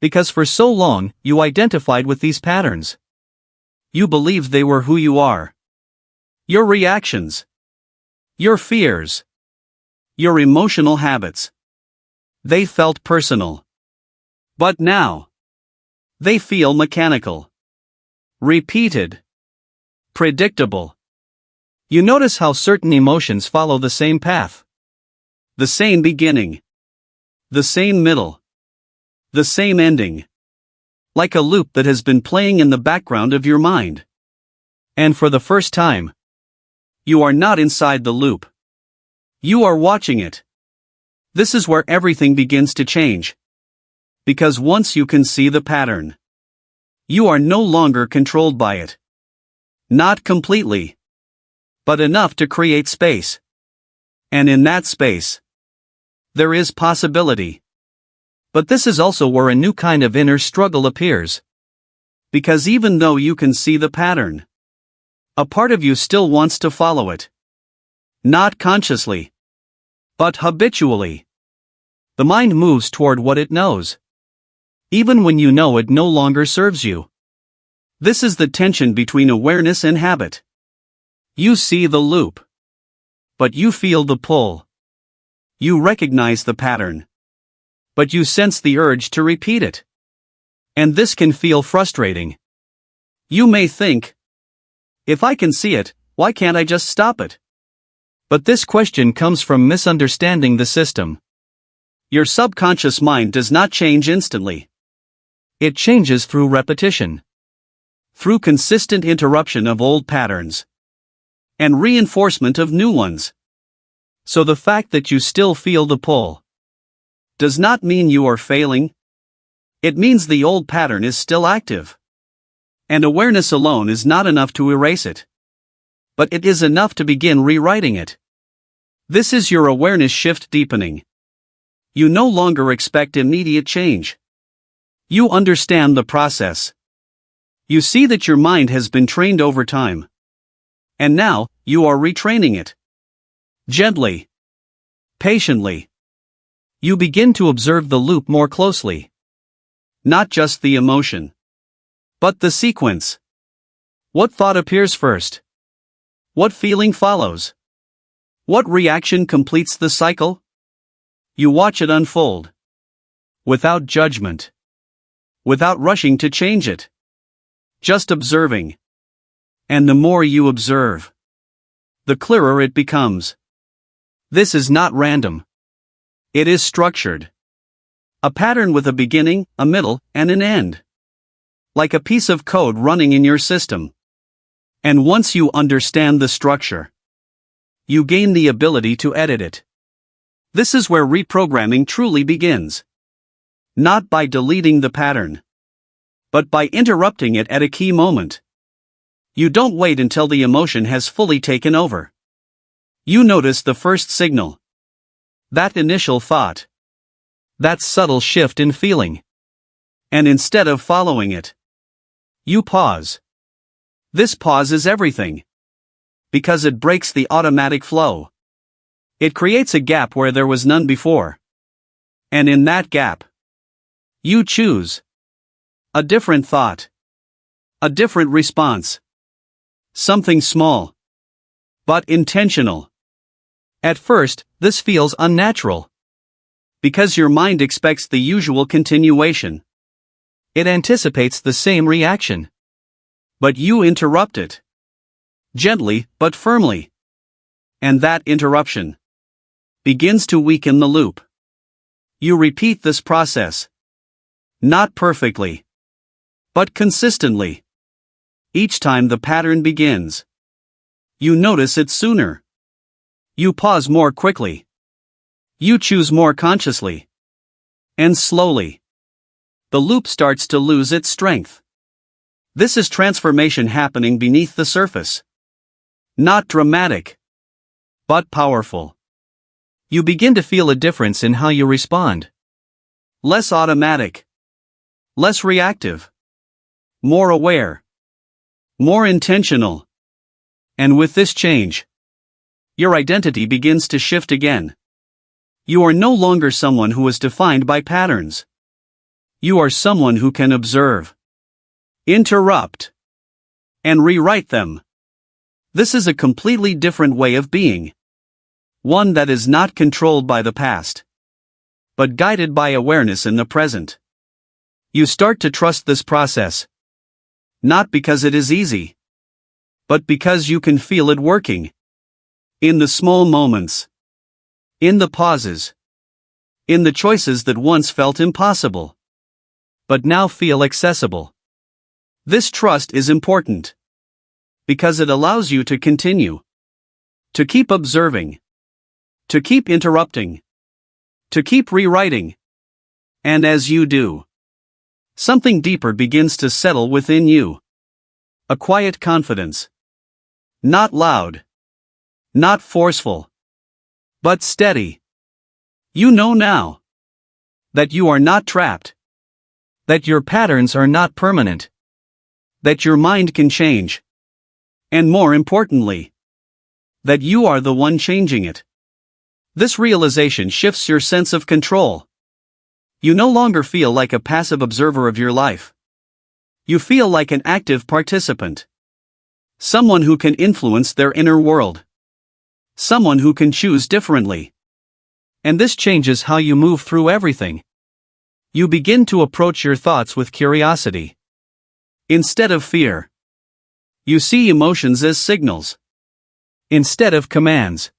Because for so long, you identified with these patterns. You believed they were who you are. Your reactions. Your fears. Your emotional habits. They felt personal. But now, they feel mechanical. Repeated. Predictable. You notice how certain emotions follow the same path. The same beginning. The same middle. The same ending. Like a loop that has been playing in the background of your mind. And for the first time, you are not inside the loop. You are watching it. This is where everything begins to change. Because once you can see the pattern, you are no longer controlled by it. Not completely, but enough to create space. And in that space, there is possibility. But this is also where a new kind of inner struggle appears. Because even though you can see the pattern, a part of you still wants to follow it. Not consciously, but habitually. The mind moves toward what it knows. Even when you know it no longer serves you. This is the tension between awareness and habit. You see the loop, but you feel the pull. You recognize the pattern, but you sense the urge to repeat it. And this can feel frustrating. You may think, if I can see it, why can't I just stop it? But this question comes from misunderstanding the system. Your subconscious mind does not change instantly. It changes through repetition. Through consistent interruption of old patterns. And reinforcement of new ones. So the fact that you still feel the pull does not mean you are failing. It means the old pattern is still active. And awareness alone is not enough to erase it. But it is enough to begin rewriting it. This is your awareness shift deepening. You no longer expect immediate change. You understand the process. You see that your mind has been trained over time. And now, you are retraining it. Gently. Patiently. You begin to observe the loop more closely. Not just the emotion, but the sequence. What thought appears first? What feeling follows? What reaction completes the cycle? You watch it unfold. Without judgment. Without rushing to change it. just observing. And the more you observe, the clearer it becomes. This is not random. It is structured. A pattern with a beginning, a middle, and an end. Like a piece of code running in your system. And once you understand the structure, you gain the ability to edit it. This is where reprogramming truly begins. Not by deleting the pattern, but by interrupting it at a key moment. You don't wait until the emotion has fully taken over. You notice the first signal. That initial thought. That subtle shift in feeling. And instead of following it, you pause. This pause is everything. Because it breaks the automatic flow. It creates a gap where there was none before. And in that gap, you choose a different thought, a different response. Something small, but intentional. At first, this feels unnatural. Because your mind expects the usual continuation. It anticipates the same reaction. But you interrupt it. Gently, but firmly. And that interruption begins to weaken the loop. You repeat this process. Not perfectly, but consistently. Each time the pattern begins, you notice it sooner. You pause more quickly. You choose more consciously. And slowly, the loop starts to lose its strength. This is transformation happening beneath the surface. Not dramatic, but powerful. You begin to feel a difference in how you respond. Less automatic. Less reactive. More aware. More intentional. And with this change, your identity begins to shift again. You are no longer someone who is defined by patterns. You are someone who can observe, interrupt, and rewrite them. This is a completely different way of being. One that is not controlled by the past, but guided by awareness in the present. You start to trust this process. Not because it is easy, but because you can feel it working. In the small moments. In the pauses. In the choices that once felt impossible, but now feel accessible. This trust is important. Because it allows you to continue. To keep observing. To keep interrupting. To keep rewriting. And as you do, something deeper begins to settle within you. A quiet confidence. Not loud. Not forceful. But steady. You know now that you are not trapped. That your patterns are not permanent. That your mind can change. And more importantly, that you are the one changing it. This realization shifts your sense of control. You no longer feel like a passive observer of your life. You feel like an active participant. Someone who can influence their inner world. Someone who can choose differently. And this changes how you move through everything. You begin to approach your thoughts with curiosity. Instead of fear. You see emotions as signals. Instead of commands.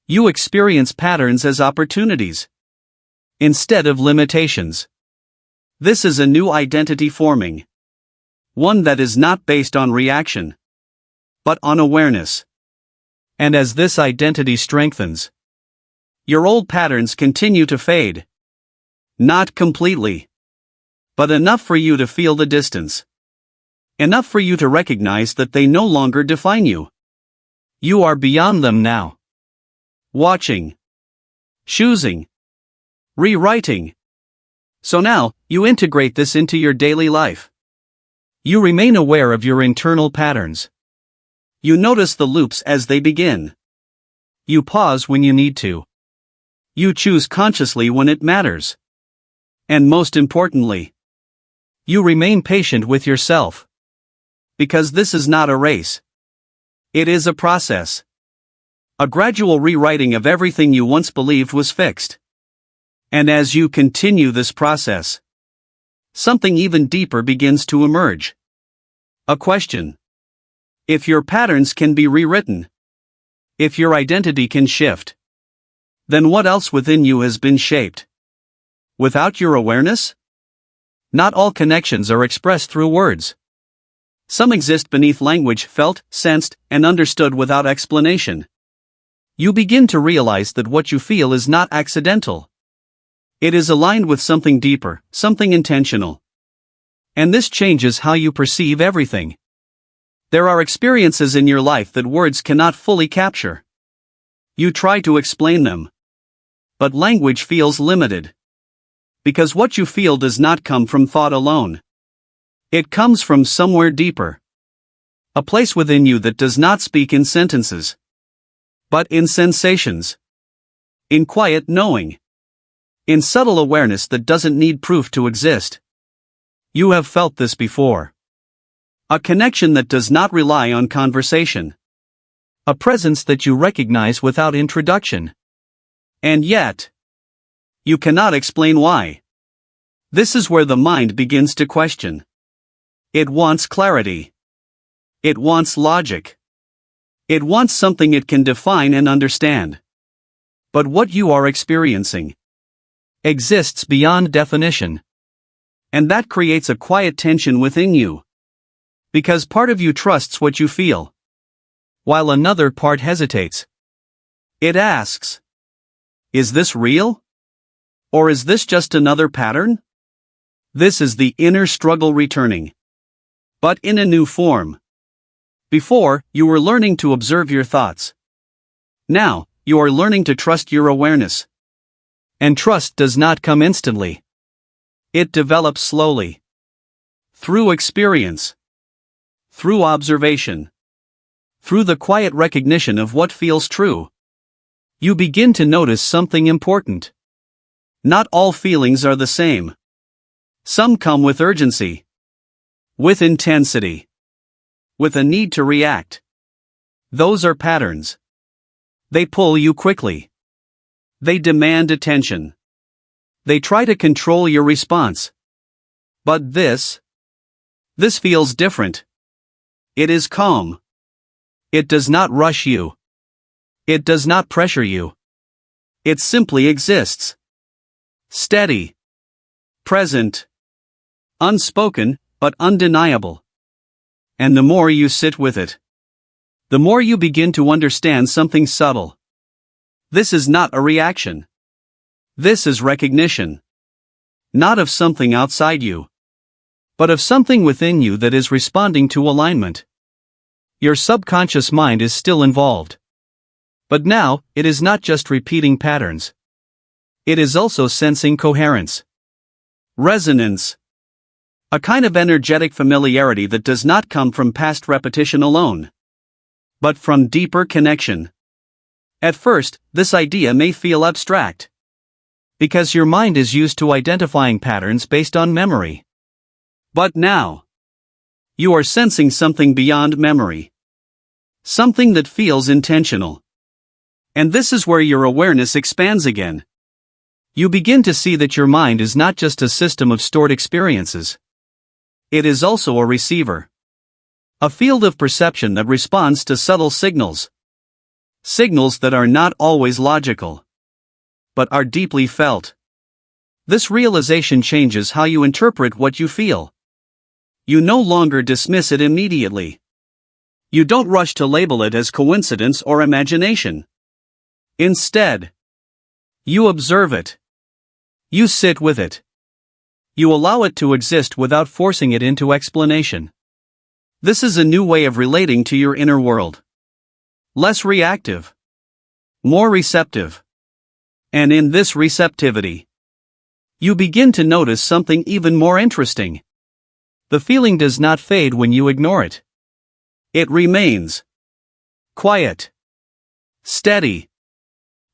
You experience patterns as opportunities. Instead of limitations. This is a new identity forming. One that is not based on reaction, but on awareness. And as this identity strengthens, your old patterns continue to fade. Not completely, but enough for you to feel the distance. Enough for you to recognize that they no longer define you. You are beyond them now. Watching. Choosing. Rewriting. So now, you integrate this into your daily life. You remain aware of your internal patterns. You notice the loops as they begin. You pause when you need to. You choose consciously when it matters. And most importantly, you remain patient with yourself. Because this is not a race. It is a process. A gradual rewriting of everything you once believed was fixed. And as you continue this process, something even deeper begins to emerge. A question. If your patterns can be rewritten, if your identity can shift, then what else within you has been shaped? Without your awareness? Not all connections are expressed through words. Some exist beneath language, felt, sensed, and understood without explanation. You begin to realize that what you feel is not accidental. It is aligned with something deeper, something intentional. And this changes how you perceive everything. There are experiences in your life that words cannot fully capture. You try to explain them, but language feels limited. Because what you feel does not come from thought alone. It comes from somewhere deeper. A place within you that does not speak in sentences, but in sensations. In quiet knowing. In subtle awareness that doesn't need proof to exist. You have felt this before. A connection that does not rely on conversation. A presence that you recognize without introduction. And yet, you cannot explain why. This is where the mind begins to question. It wants clarity. It wants logic. It wants something it can define and understand. But what you are experiencing exists beyond definition. And that creates a quiet tension within you. Because part of you trusts what you feel, while another part hesitates. It asks, is this real? Or is this just another pattern? This is the inner struggle returning. But in a new form. Before, you were learning to observe your thoughts. Now, you are learning to trust your awareness. And trust does not come instantly. It develops slowly. Through experience. Through observation. Through the quiet recognition of what feels true. You begin to notice something important. Not all feelings are the same. Some come with urgency. With intensity. With a need to react. Those are patterns. They pull you quickly. They demand attention. They try to control your response. But this feels different. It is calm. It does not rush you. It does not pressure you. It simply exists. Steady. Present. Unspoken, but undeniable. And the more you sit with it, the more you begin to understand something subtle. This is not a reaction. This is recognition. Not of something outside you, but of something within you that is responding to alignment. Your subconscious mind is still involved. But now, it is not just repeating patterns. It is also sensing coherence. Resonance. A kind of energetic familiarity that does not come from past repetition alone, but from deeper connection. At first, this idea may feel abstract, because your mind is used to identifying patterns based on memory. But now, you are sensing something beyond memory. Something that feels intentional. And this is where your awareness expands again. You begin to see that your mind is not just a system of stored experiences. It is also a receiver. A field of perception that responds to subtle signals. Signals that are not always logical, but are deeply felt. This realization changes how you interpret what you feel. You no longer dismiss it immediately. You don't rush to label it as coincidence or imagination. Instead, you observe it. You sit with it. You allow it to exist without forcing it into explanation. This is a new way of relating to your inner world. Less reactive. More receptive. And in this receptivity, you begin to notice something even more interesting. The feeling does not fade when you ignore it. It remains. Quiet. Steady.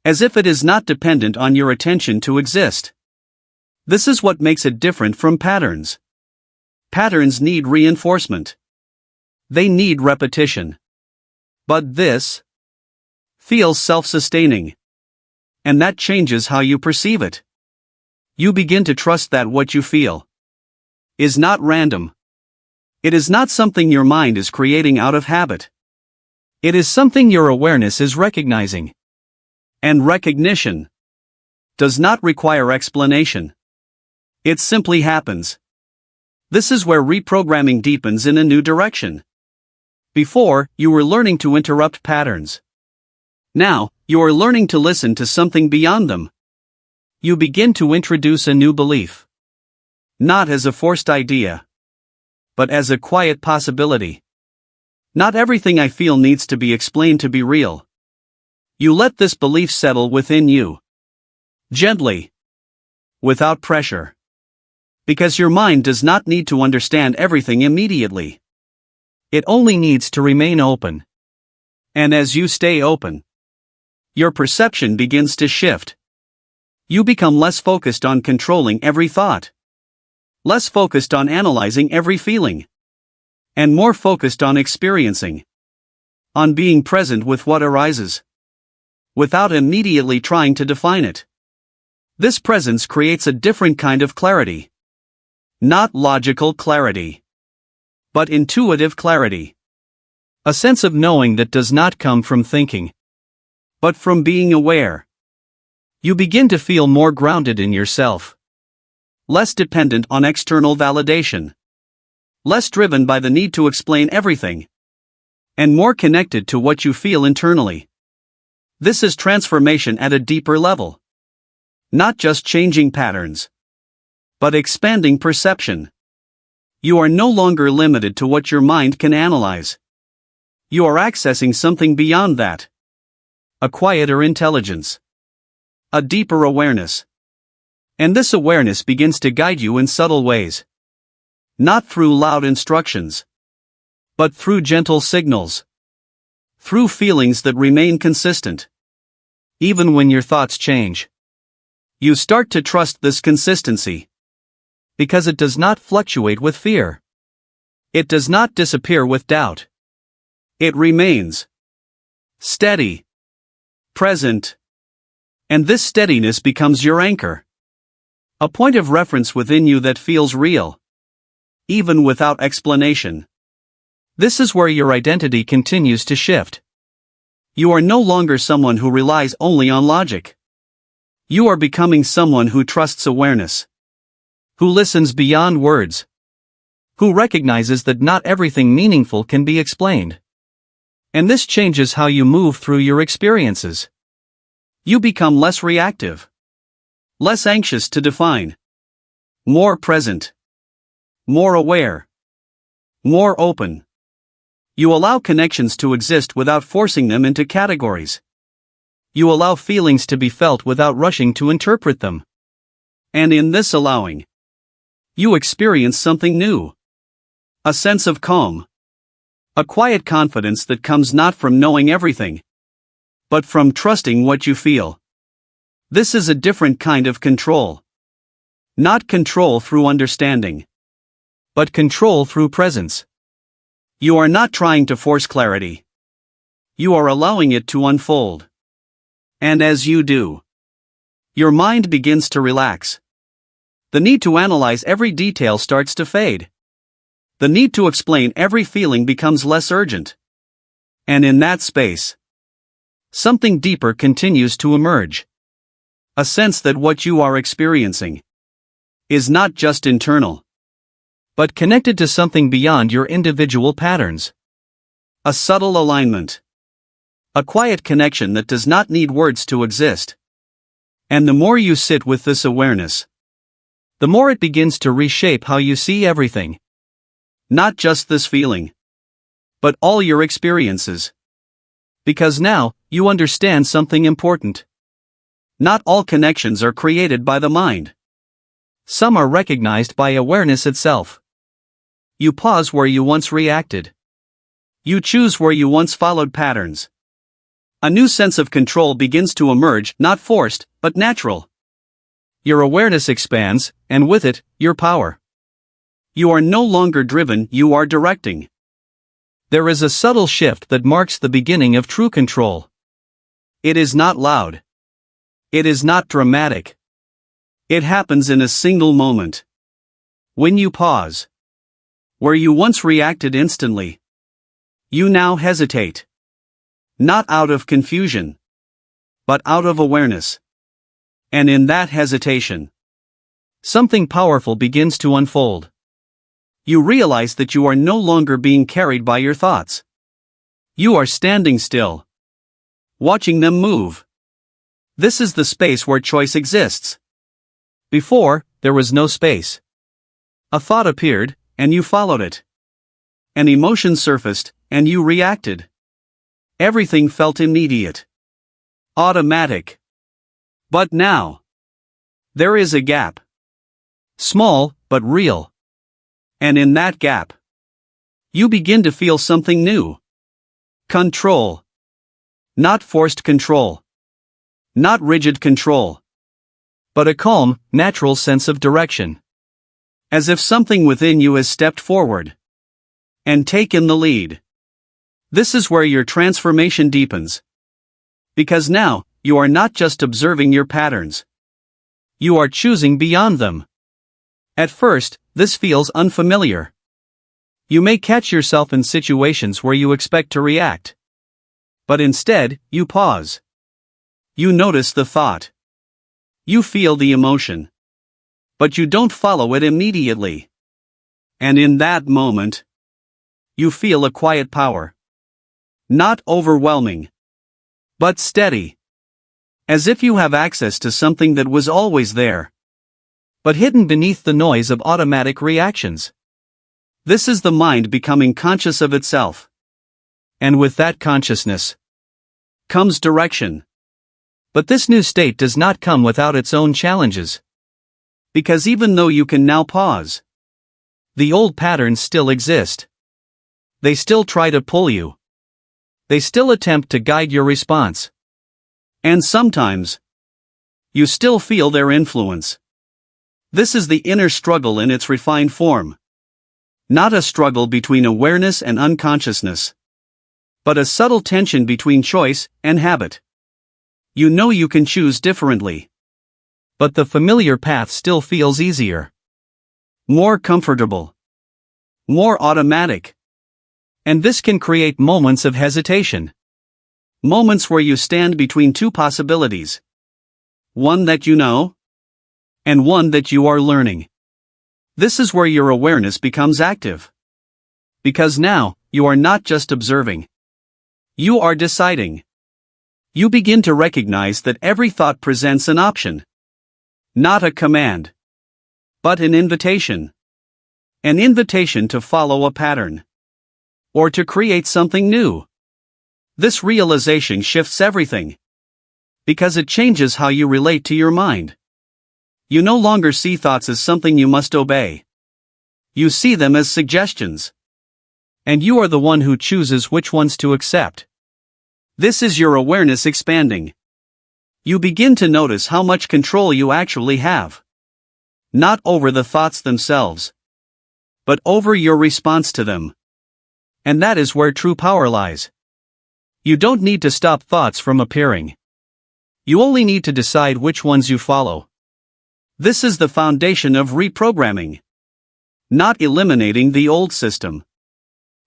As if it is not dependent on your attention to exist. This is what makes it different from patterns. Patterns need reinforcement. They need repetition. But this feels self-sustaining. And that changes how you perceive it. You begin to trust that what you feel is not random. It is not something your mind is creating out of habit. It is something your awareness is recognizing. And recognition does not require explanation. It simply happens. This is where reprogramming deepens in a new direction. Before, you were learning to interrupt patterns. Now, you are learning to listen to something beyond them. You begin to introduce a new belief. Not as a forced idea, but as a quiet possibility. Not everything I feel needs to be explained to be real. You let this belief settle within you. Gently. Without pressure. Because your mind does not need to understand everything immediately. It only needs to remain open. And as you stay open, your perception begins to shift. You become less focused on controlling every thought. Less focused on analyzing every feeling. And more focused on experiencing. On being present with what arises. Without immediately trying to define it. This presence creates a different kind of clarity. Not logical clarity, but intuitive clarity. A sense of knowing that does not come from thinking, but from being aware. You begin to feel more grounded in yourself. Less dependent on external validation. Less driven by the need to explain everything. And more connected to what you feel internally. This is transformation at a deeper level. Not just changing patterns, but expanding perception. You are no longer limited to what your mind can analyze. You are accessing something beyond that. A quieter intelligence. A deeper awareness. And this awareness begins to guide you in subtle ways. Not through loud instructions, but through gentle signals. Through feelings that remain consistent. Even when your thoughts change. You start to trust this consistency. Because it does not fluctuate with fear. It does not disappear with doubt. It remains steady, present. And this steadiness becomes your anchor. A point of reference within you that feels real. Even without explanation. This is where your identity continues to shift. You are no longer someone who relies only on logic. You are becoming someone who trusts awareness. Who listens beyond words. Who recognizes that not everything meaningful can be explained. And this changes how you move through your experiences. You become less reactive. Less anxious to define. More present. More aware. More open. You allow connections to exist without forcing them into categories. You allow feelings to be felt without rushing to interpret them. And in this allowing, you experience something new. A sense of calm. A quiet confidence that comes not from knowing everything, but from trusting what you feel. This is a different kind of control. Not control through understanding, but control through presence. You are not trying to force clarity. You are allowing it to unfold. And as you do, your mind begins to relax. The need to analyze every detail starts to fade. The need to explain every feeling becomes less urgent. And in that space, something deeper continues to emerge. A sense that what you are experiencing is not just internal, but connected to something beyond your individual patterns. A subtle alignment. A quiet connection that does not need words to exist. And the more you sit with this awareness, the more it begins to reshape how you see everything. Not just this feeling, but all your experiences. Because now, you understand something important. Not all connections are created by the mind. Some are recognized by awareness itself. You pause where you once reacted. You choose where you once followed patterns. A new sense of control begins to emerge, not forced, but natural. Your awareness expands, and with it, your power. You are no longer driven, you are directing. There is a subtle shift that marks the beginning of true control. It is not loud. It is not dramatic. It happens in a single moment. When you pause. Where you once reacted instantly, you now hesitate. Not out of confusion, but out of awareness. And in that hesitation, something powerful begins to unfold. You realize that you are no longer being carried by your thoughts. You are standing still, watching them move. This is the space where choice exists. Before, there was no space. A thought appeared, and you followed it. An emotion surfaced, and you reacted. Everything felt immediate. Automatic. But now, there is a gap. Small, but real. And in that gap, you begin to feel something new. Control. Not forced control. Not rigid control. But a calm, natural sense of direction. As if something within you has stepped forward and taken the lead. This is where your transformation deepens. Because now, you are not just observing your patterns. You are choosing beyond them. At first, this feels unfamiliar. You may catch yourself in situations where you expect to react. But instead, you pause. You notice the thought. You feel the emotion. But you don't follow it immediately. And in that moment, you feel a quiet power. Not overwhelming, but steady. As if you have access to something that was always there, but hidden beneath the noise of automatic reactions. This is the mind becoming conscious of itself. And with that consciousness comes direction. But this new state does not come without its own challenges. Because even though you can now pause, the old patterns still exist. They still try to pull you. They still attempt to guide your response. And sometimes, you still feel their influence. This is the inner struggle in its refined form. Not a struggle between awareness and unconsciousness, but a subtle tension between choice and habit. You know you can choose differently. But the familiar path still feels easier. More comfortable. More automatic. And this can create moments of hesitation. Moments where you stand between two possibilities. One that you know, and one that you are learning. This is where your awareness becomes active. Because now, you are not just observing. You are deciding. You begin to recognize that every thought presents an option. Not a command, but an invitation. An invitation to follow a pattern. Or to create something new. This realization shifts everything. Because it changes how you relate to your mind. You no longer see thoughts as something you must obey. You see them as suggestions. And you are the one who chooses which ones to accept. This is your awareness expanding. You begin to notice how much control you actually have. Not over the thoughts themselves, but over your response to them. And that is where true power lies. You don't need to stop thoughts from appearing. You only need to decide which ones you follow. This is the foundation of reprogramming. Not eliminating the old system,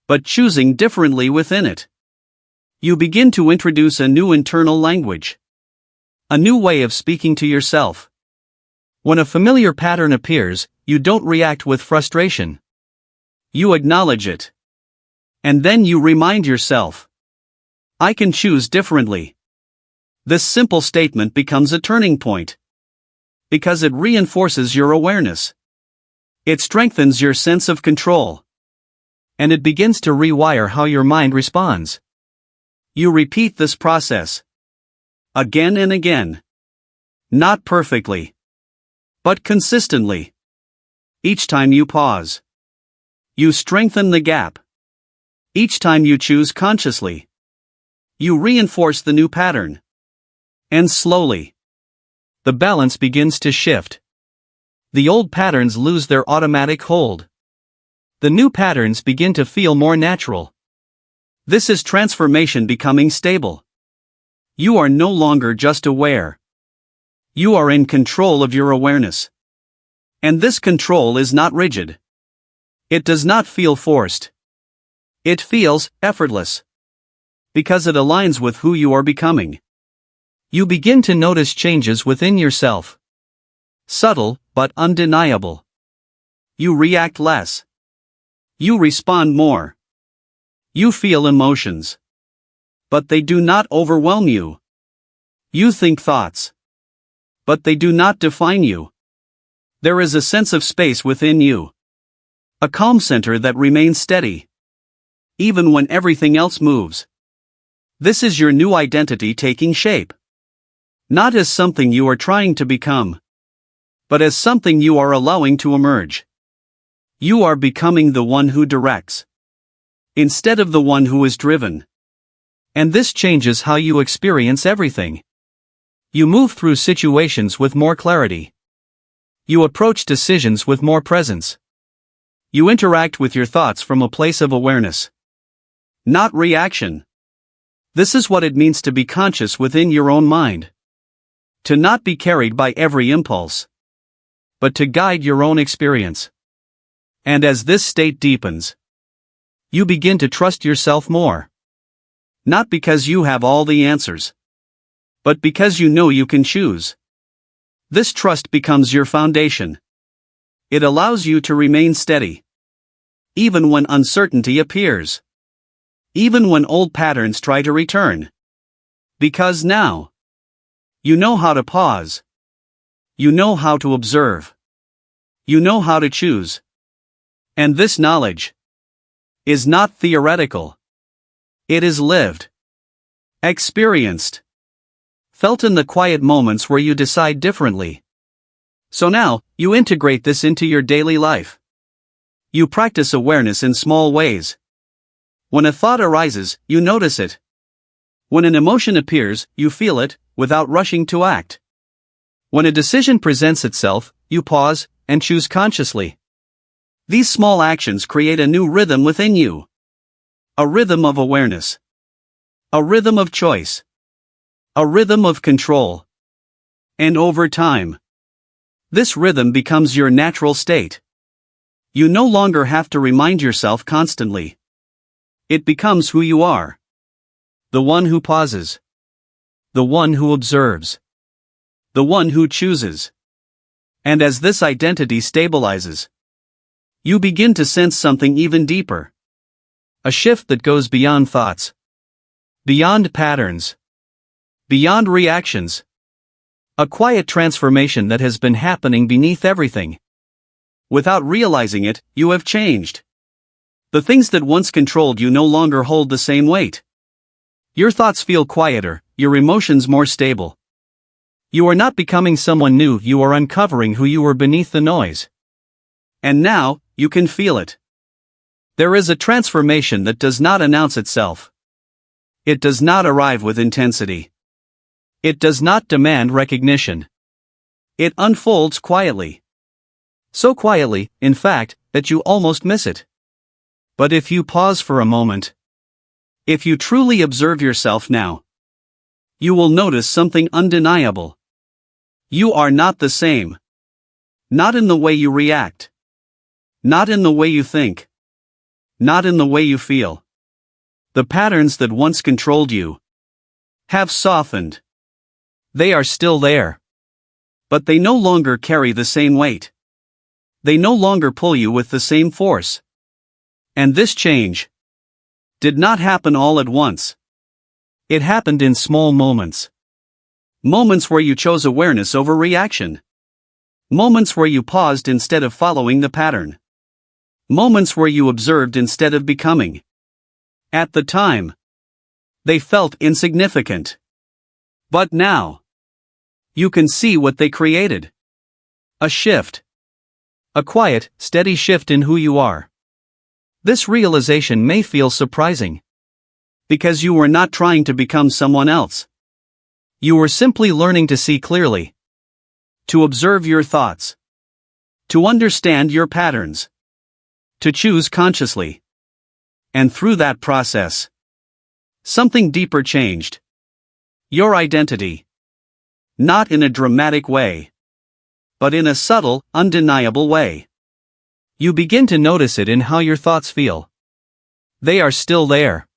but choosing differently within it. You begin to introduce a new internal language. A new way of speaking to yourself. When a familiar pattern appears, you don't react with frustration. You acknowledge it. And then you remind yourself, I can choose differently. This simple statement becomes a turning point. Because it reinforces your awareness. It strengthens your sense of control. And it begins to rewire how your mind responds. You repeat this process. Again and again. Not perfectly. But consistently. Each time you pause. You strengthen the gap. Each time you choose consciously. You reinforce the new pattern. And slowly, the balance begins to shift. The old patterns lose their automatic hold. The new patterns begin to feel more natural. This is transformation becoming stable. You are no longer just aware. You are in control of your awareness. And this control is not rigid. It does not feel forced. It feels effortless. Because it aligns with who you are becoming. You begin to notice changes within yourself. Subtle, but undeniable. You react less. You respond more. You feel emotions. But they do not overwhelm you. You think thoughts. But they do not define you. There is a sense of space within you. A calm center that remains steady. Even when everything else moves. This is your new identity taking shape. Not as something you are trying to become. But as something you are allowing to emerge. You are becoming the one who directs. Instead of the one who is driven. And this changes how you experience everything. You move through situations with more clarity. You approach decisions with more presence. You interact with your thoughts from a place of awareness. Not reaction. This is what it means to be conscious within your own mind. To not be carried by every impulse. But to guide your own experience. And as this state deepens, you begin to trust yourself more. Not because you have all the answers. But because you know you can choose. This trust becomes your foundation. It allows you to remain steady. Even when uncertainty appears. Even when old patterns try to return. Because now, you know how to pause. You know how to observe. You know how to choose. And this knowledge is not theoretical. It is lived. Experienced. Felt in the quiet moments where you decide differently. So now, you integrate this into your daily life. You practice awareness in small ways. When a thought arises, you notice it. When an emotion appears, you feel it, without rushing to act. When a decision presents itself, you pause, and choose consciously. These small actions create a new rhythm within you. A rhythm of awareness. A rhythm of choice. A rhythm of control. And over time, this rhythm becomes your natural state. You no longer have to remind yourself constantly. It becomes who you are. The one who pauses. The one who observes. The one who chooses. And as this identity stabilizes, you begin to sense something even deeper. A shift that goes beyond thoughts. Beyond patterns. Beyond reactions. A quiet transformation that has been happening beneath everything. Without realizing it, you have changed. The things that once controlled you no longer hold the same weight. Your thoughts feel quieter, your emotions more stable. You are not becoming someone new, you are uncovering who you were beneath the noise. And now, you can feel it. There is a transformation that does not announce itself. It does not arrive with intensity. It does not demand recognition. It unfolds quietly. So quietly, in fact, that you almost miss it. But if you pause for a moment, if you truly observe yourself now, you will notice something undeniable. You are not the same. Not in the way you react. Not in the way you think. Not in the way you feel. The patterns that once controlled you have softened. They are still there. But they no longer carry the same weight. They no longer pull you with the same force. And this change did not happen all at once. It happened in small moments. Moments where you chose awareness over reaction. Moments where you paused instead of following the pattern. Moments where you observed instead of becoming. At the time, they felt insignificant. But now, you can see what they created. A shift. A quiet, steady shift in who you are. This realization may feel surprising. Because you were not trying to become someone else. You were simply learning to see clearly. To observe your thoughts. To understand your patterns. To choose consciously. And through that process, something deeper changed. Your identity. Not in a dramatic way, but in a subtle, undeniable way. You begin to notice it in how your thoughts feel. They are still there.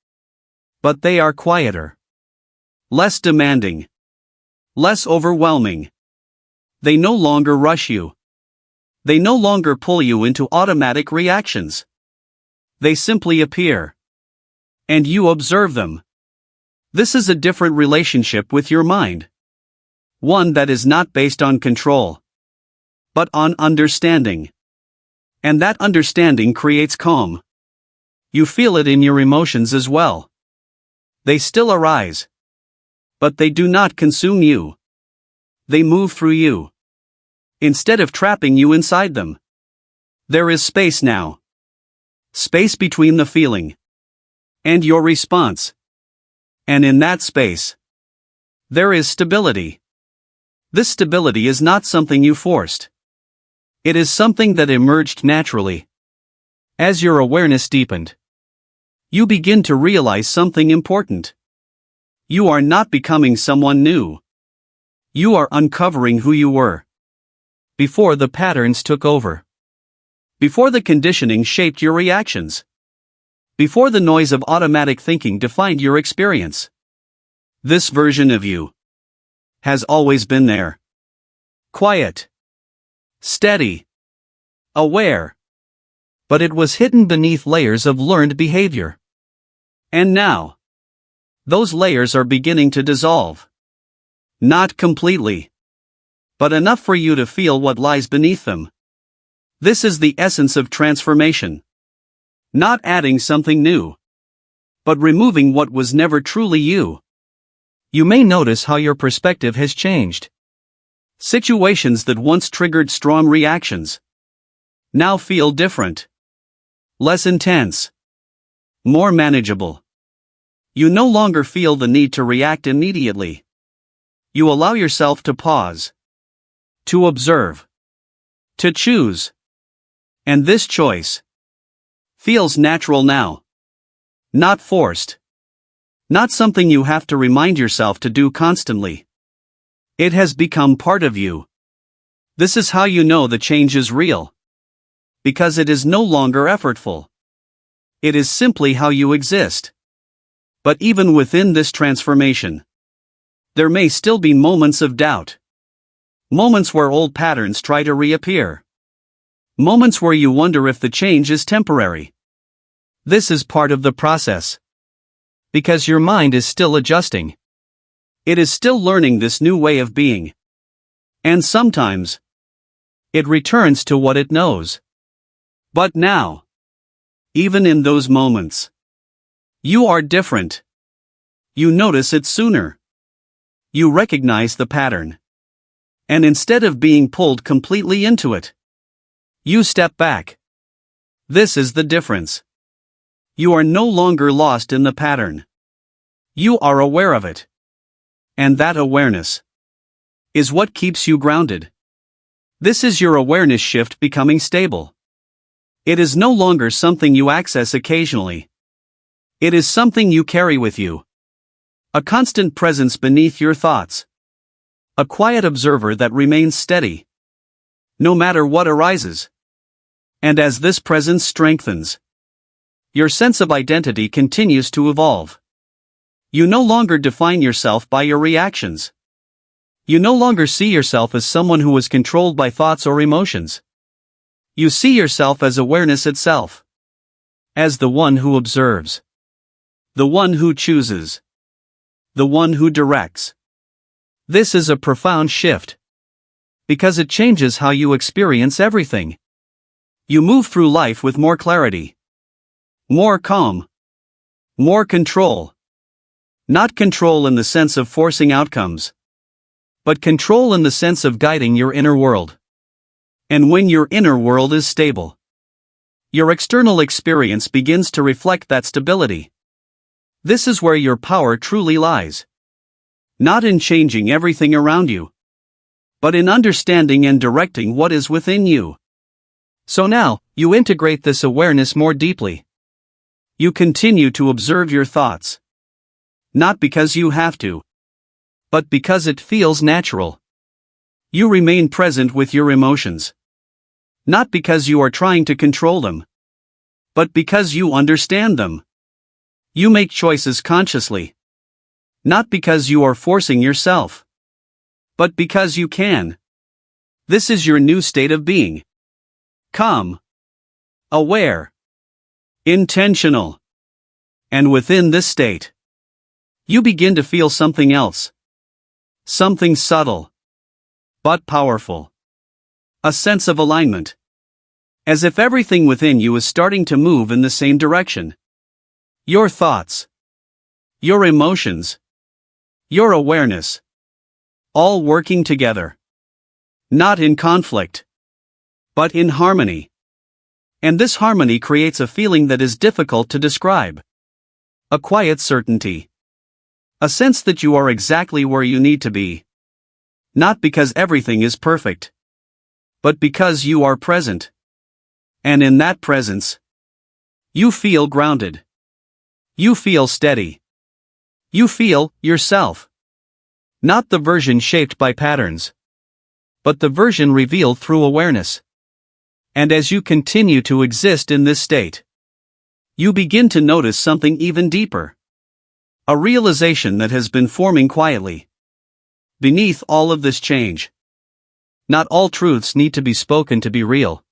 But they are quieter. Less demanding. Less overwhelming. They no longer rush you. They no longer pull you into automatic reactions. They simply appear. And you observe them. This is a different relationship with your mind. One that is not based on control, but on understanding. And that understanding creates calm. You feel it in your emotions as well. They still arise. But they do not consume you. They move through you. Instead of trapping you inside them. There is space now. Space between the feeling and your response. And in that space, there is stability. This stability is not something you forced. It is something that emerged naturally. As your awareness deepened, you begin to realize something important. You are not becoming someone new. You are uncovering who you were before the patterns took over. Before the conditioning shaped your reactions. Before the noise of automatic thinking defined your experience. This version of you has always been there. Quiet. Steady. Aware. But it was hidden beneath layers of learned behavior. And now, those layers are beginning to dissolve. Not completely. But enough for you to feel what lies beneath them. This is the essence of transformation. Not adding something new, but removing what was never truly you. You may notice how your perspective has changed. Situations that once triggered strong reactions now feel different. Less intense. More manageable. You no longer feel the need to react immediately. You allow yourself to pause. To observe. To choose. And this choice feels natural now. Not forced. Not something you have to remind yourself to do constantly. It has become part of you. This is how you know the change is real. Because it is no longer effortful. It is simply how you exist. But even within this transformation, there may still be moments of doubt. Moments where old patterns try to reappear. Moments where you wonder if the change is temporary. This is part of the process. Because your mind is still adjusting. It is still learning this new way of being. And sometimes, it returns to what it knows. But now, even in those moments, you are different. You notice it sooner. You recognize the pattern. And instead of being pulled completely into it, you step back. This is the difference. You are no longer lost in the pattern. You are aware of it. And that awareness is what keeps you grounded. This is your awareness shift becoming stable. It is no longer something you access occasionally. It is something you carry with you. A constant presence beneath your thoughts. A quiet observer that remains steady. No matter what arises. And as this presence strengthens, your sense of identity continues to evolve. You no longer define yourself by your reactions. You no longer see yourself as someone who is controlled by thoughts or emotions. You see yourself as awareness itself. As the one who observes. The one who chooses. The one who directs. This is a profound shift. Because it changes how you experience everything. You move through life with more clarity. More calm. More control. Not control in the sense of forcing outcomes. But control in the sense of guiding your inner world. And when your inner world is stable, your external experience begins to reflect that stability. This is where your power truly lies. Not in changing everything around you, but in understanding and directing what is within you. So now, you integrate this awareness more deeply. You continue to observe your thoughts. Not because you have to, but because it feels natural. You remain present with your emotions. Not because you are trying to control them, but because you understand them. You make choices consciously. Not because you are forcing yourself, but because you can. This is your new state of being. Calm, aware, intentional. And within this state, you begin to feel something else. Something subtle, but powerful. A sense of alignment. As if everything within you is starting to move in the same direction. Your thoughts, your emotions, your awareness, all working together. Not in conflict, but in harmony. And this harmony creates a feeling that is difficult to describe. A quiet certainty. A sense that you are exactly where you need to be. Not because everything is perfect, but because you are present. And in that presence, you feel grounded. You feel steady. You feel yourself. Not the version shaped by patterns, but the version revealed through awareness. And as you continue to exist in this state, you begin to notice something even deeper. A realization that has been forming quietly. Beneath all of this change. Not all truths need to be spoken to be real.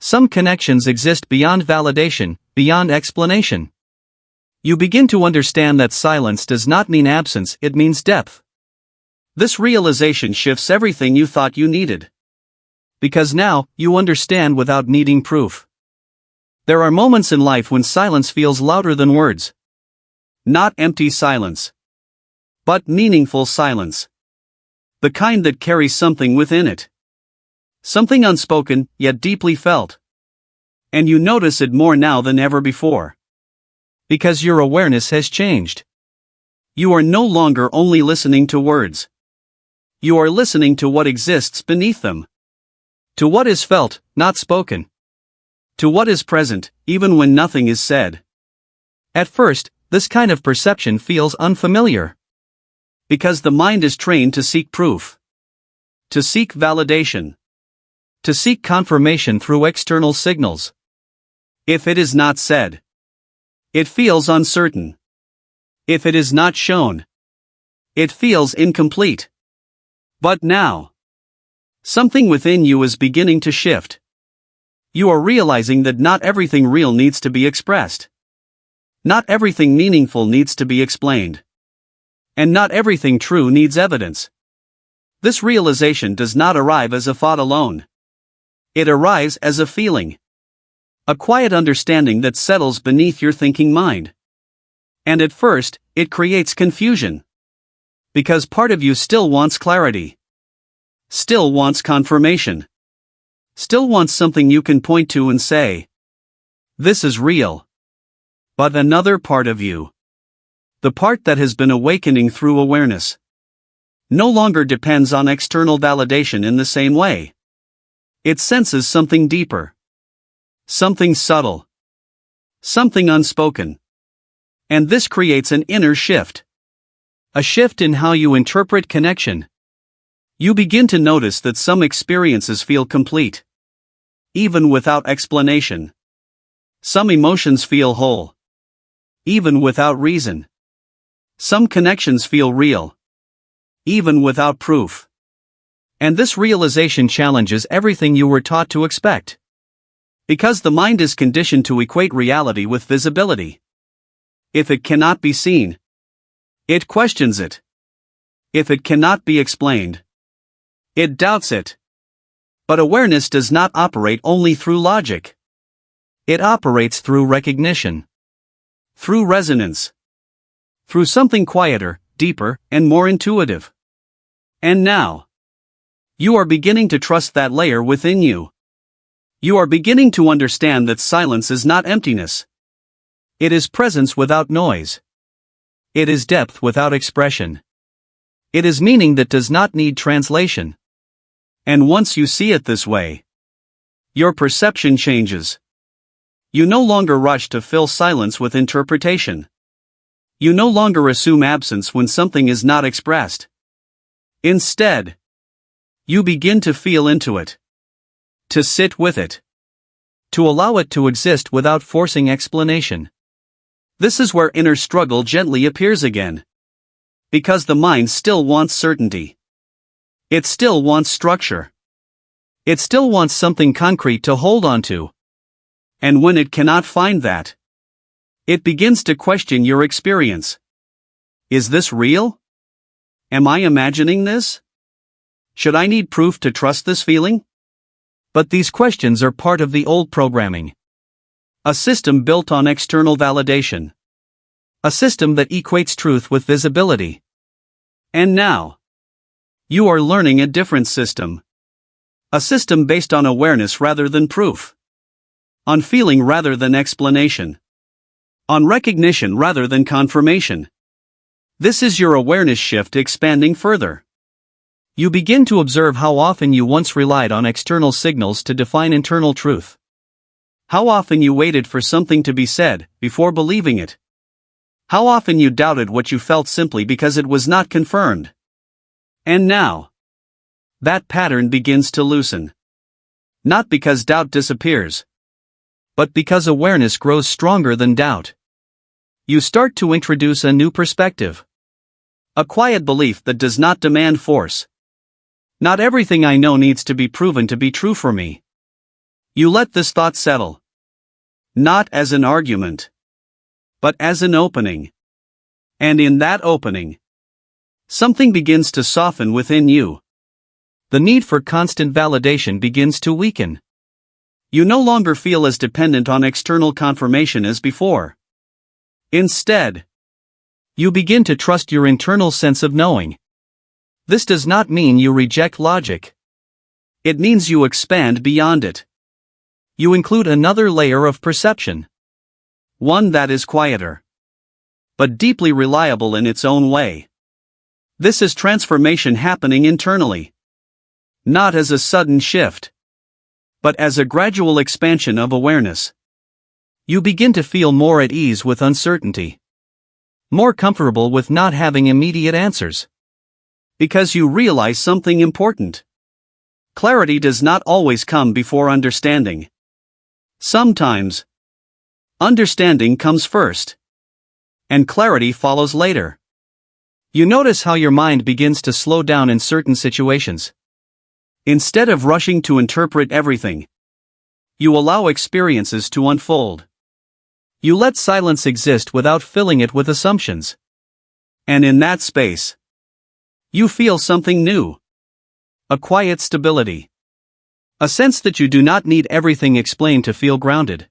Some connections exist beyond validation, beyond explanation. You begin to understand that silence does not mean absence, it means depth. This realization shifts everything you thought you needed. Because now, you understand without needing proof. There are moments in life when silence feels louder than words. Not empty silence, but meaningful silence. The kind that carries something within it. Something unspoken, yet deeply felt. And you notice it more now than ever before. Because your awareness has changed. You are no longer only listening to words. You are listening to what exists beneath them. To what is felt, not spoken. To what is present, even when nothing is said. At first, this kind of perception feels unfamiliar. Because the mind is trained to seek proof. To seek validation. To seek confirmation through external signals. If it is not said, it feels uncertain. If it is not shown, it feels incomplete. But now, something within you is beginning to shift. You are realizing that not everything real needs to be expressed. Not everything meaningful needs to be explained. And not everything true needs evidence. This realization does not arrive as a thought alone. It arrives as a feeling. A quiet understanding that settles beneath your thinking mind. And at first, it creates confusion. Because part of you still wants clarity. Still wants confirmation. Still wants something you can point to and say, this is real. But another part of you, the part that has been awakening through awareness, no longer depends on external validation in the same way. It senses something deeper. Something subtle. Something unspoken. And this creates an inner shift. A shift in how you interpret connection. You begin to notice that some experiences feel complete. Even without explanation. Some emotions feel whole. Even without reason. Some connections feel real. Even without proof. And this realization challenges everything you were taught to expect. Because the mind is conditioned to equate reality with visibility. If it cannot be seen, it questions it. If it cannot be explained, it doubts it. But awareness does not operate only through logic. It operates through recognition. Through resonance. Through something quieter, deeper, and more intuitive. And now, you are beginning to trust that layer within you. You are beginning to understand that silence is not emptiness. It is presence without noise. It is depth without expression. It is meaning that does not need translation. And once you see it this way, your perception changes. You no longer rush to fill silence with interpretation. You no longer assume absence when something is not expressed. Instead, you begin to feel into it. To sit with it. To allow it to exist without forcing explanation. This is where inner struggle gently appears again. Because the mind still wants certainty. It still wants structure. It still wants something concrete to hold on to. And when it cannot find that, it begins to question your experience. Is this real? Am I imagining this? Should I need proof to trust this feeling? But these questions are part of the old programming. A system built on external validation. A system that equates truth with visibility. And now, you are learning a different system. A system based on awareness rather than proof. On feeling rather than explanation. On recognition rather than confirmation. This is your awareness shift expanding further. You begin to observe how often you once relied on external signals to define internal truth. How often you waited for something to be said before believing it. How often you doubted what you felt simply because it was not confirmed. And now, that pattern begins to loosen. Not because doubt disappears, but because awareness grows stronger than doubt. You start to introduce a new perspective. A quiet belief that does not demand force. Not everything I know needs to be proven to be true for me. You let this thought settle. Not as an argument, but as an opening. And in that opening, something begins to soften within you. The need for constant validation begins to weaken. You no longer feel as dependent on external confirmation as before. Instead, you begin to trust your internal sense of knowing. This does not mean you reject logic. It means you expand beyond it. You include another layer of perception. One that is quieter, but deeply reliable in its own way. This is transformation happening internally. Not as a sudden shift, but as a gradual expansion of awareness. You begin to feel more at ease with uncertainty. More comfortable with not having immediate answers. Because you realize something important. Clarity does not always come before understanding. Sometimes, understanding comes first, and clarity follows later. You notice how your mind begins to slow down in certain situations. Instead of rushing to interpret everything, you allow experiences to unfold. You let silence exist without filling it with assumptions. And in that space, you feel something new. A quiet stability. A sense that you do not need everything explained to feel grounded.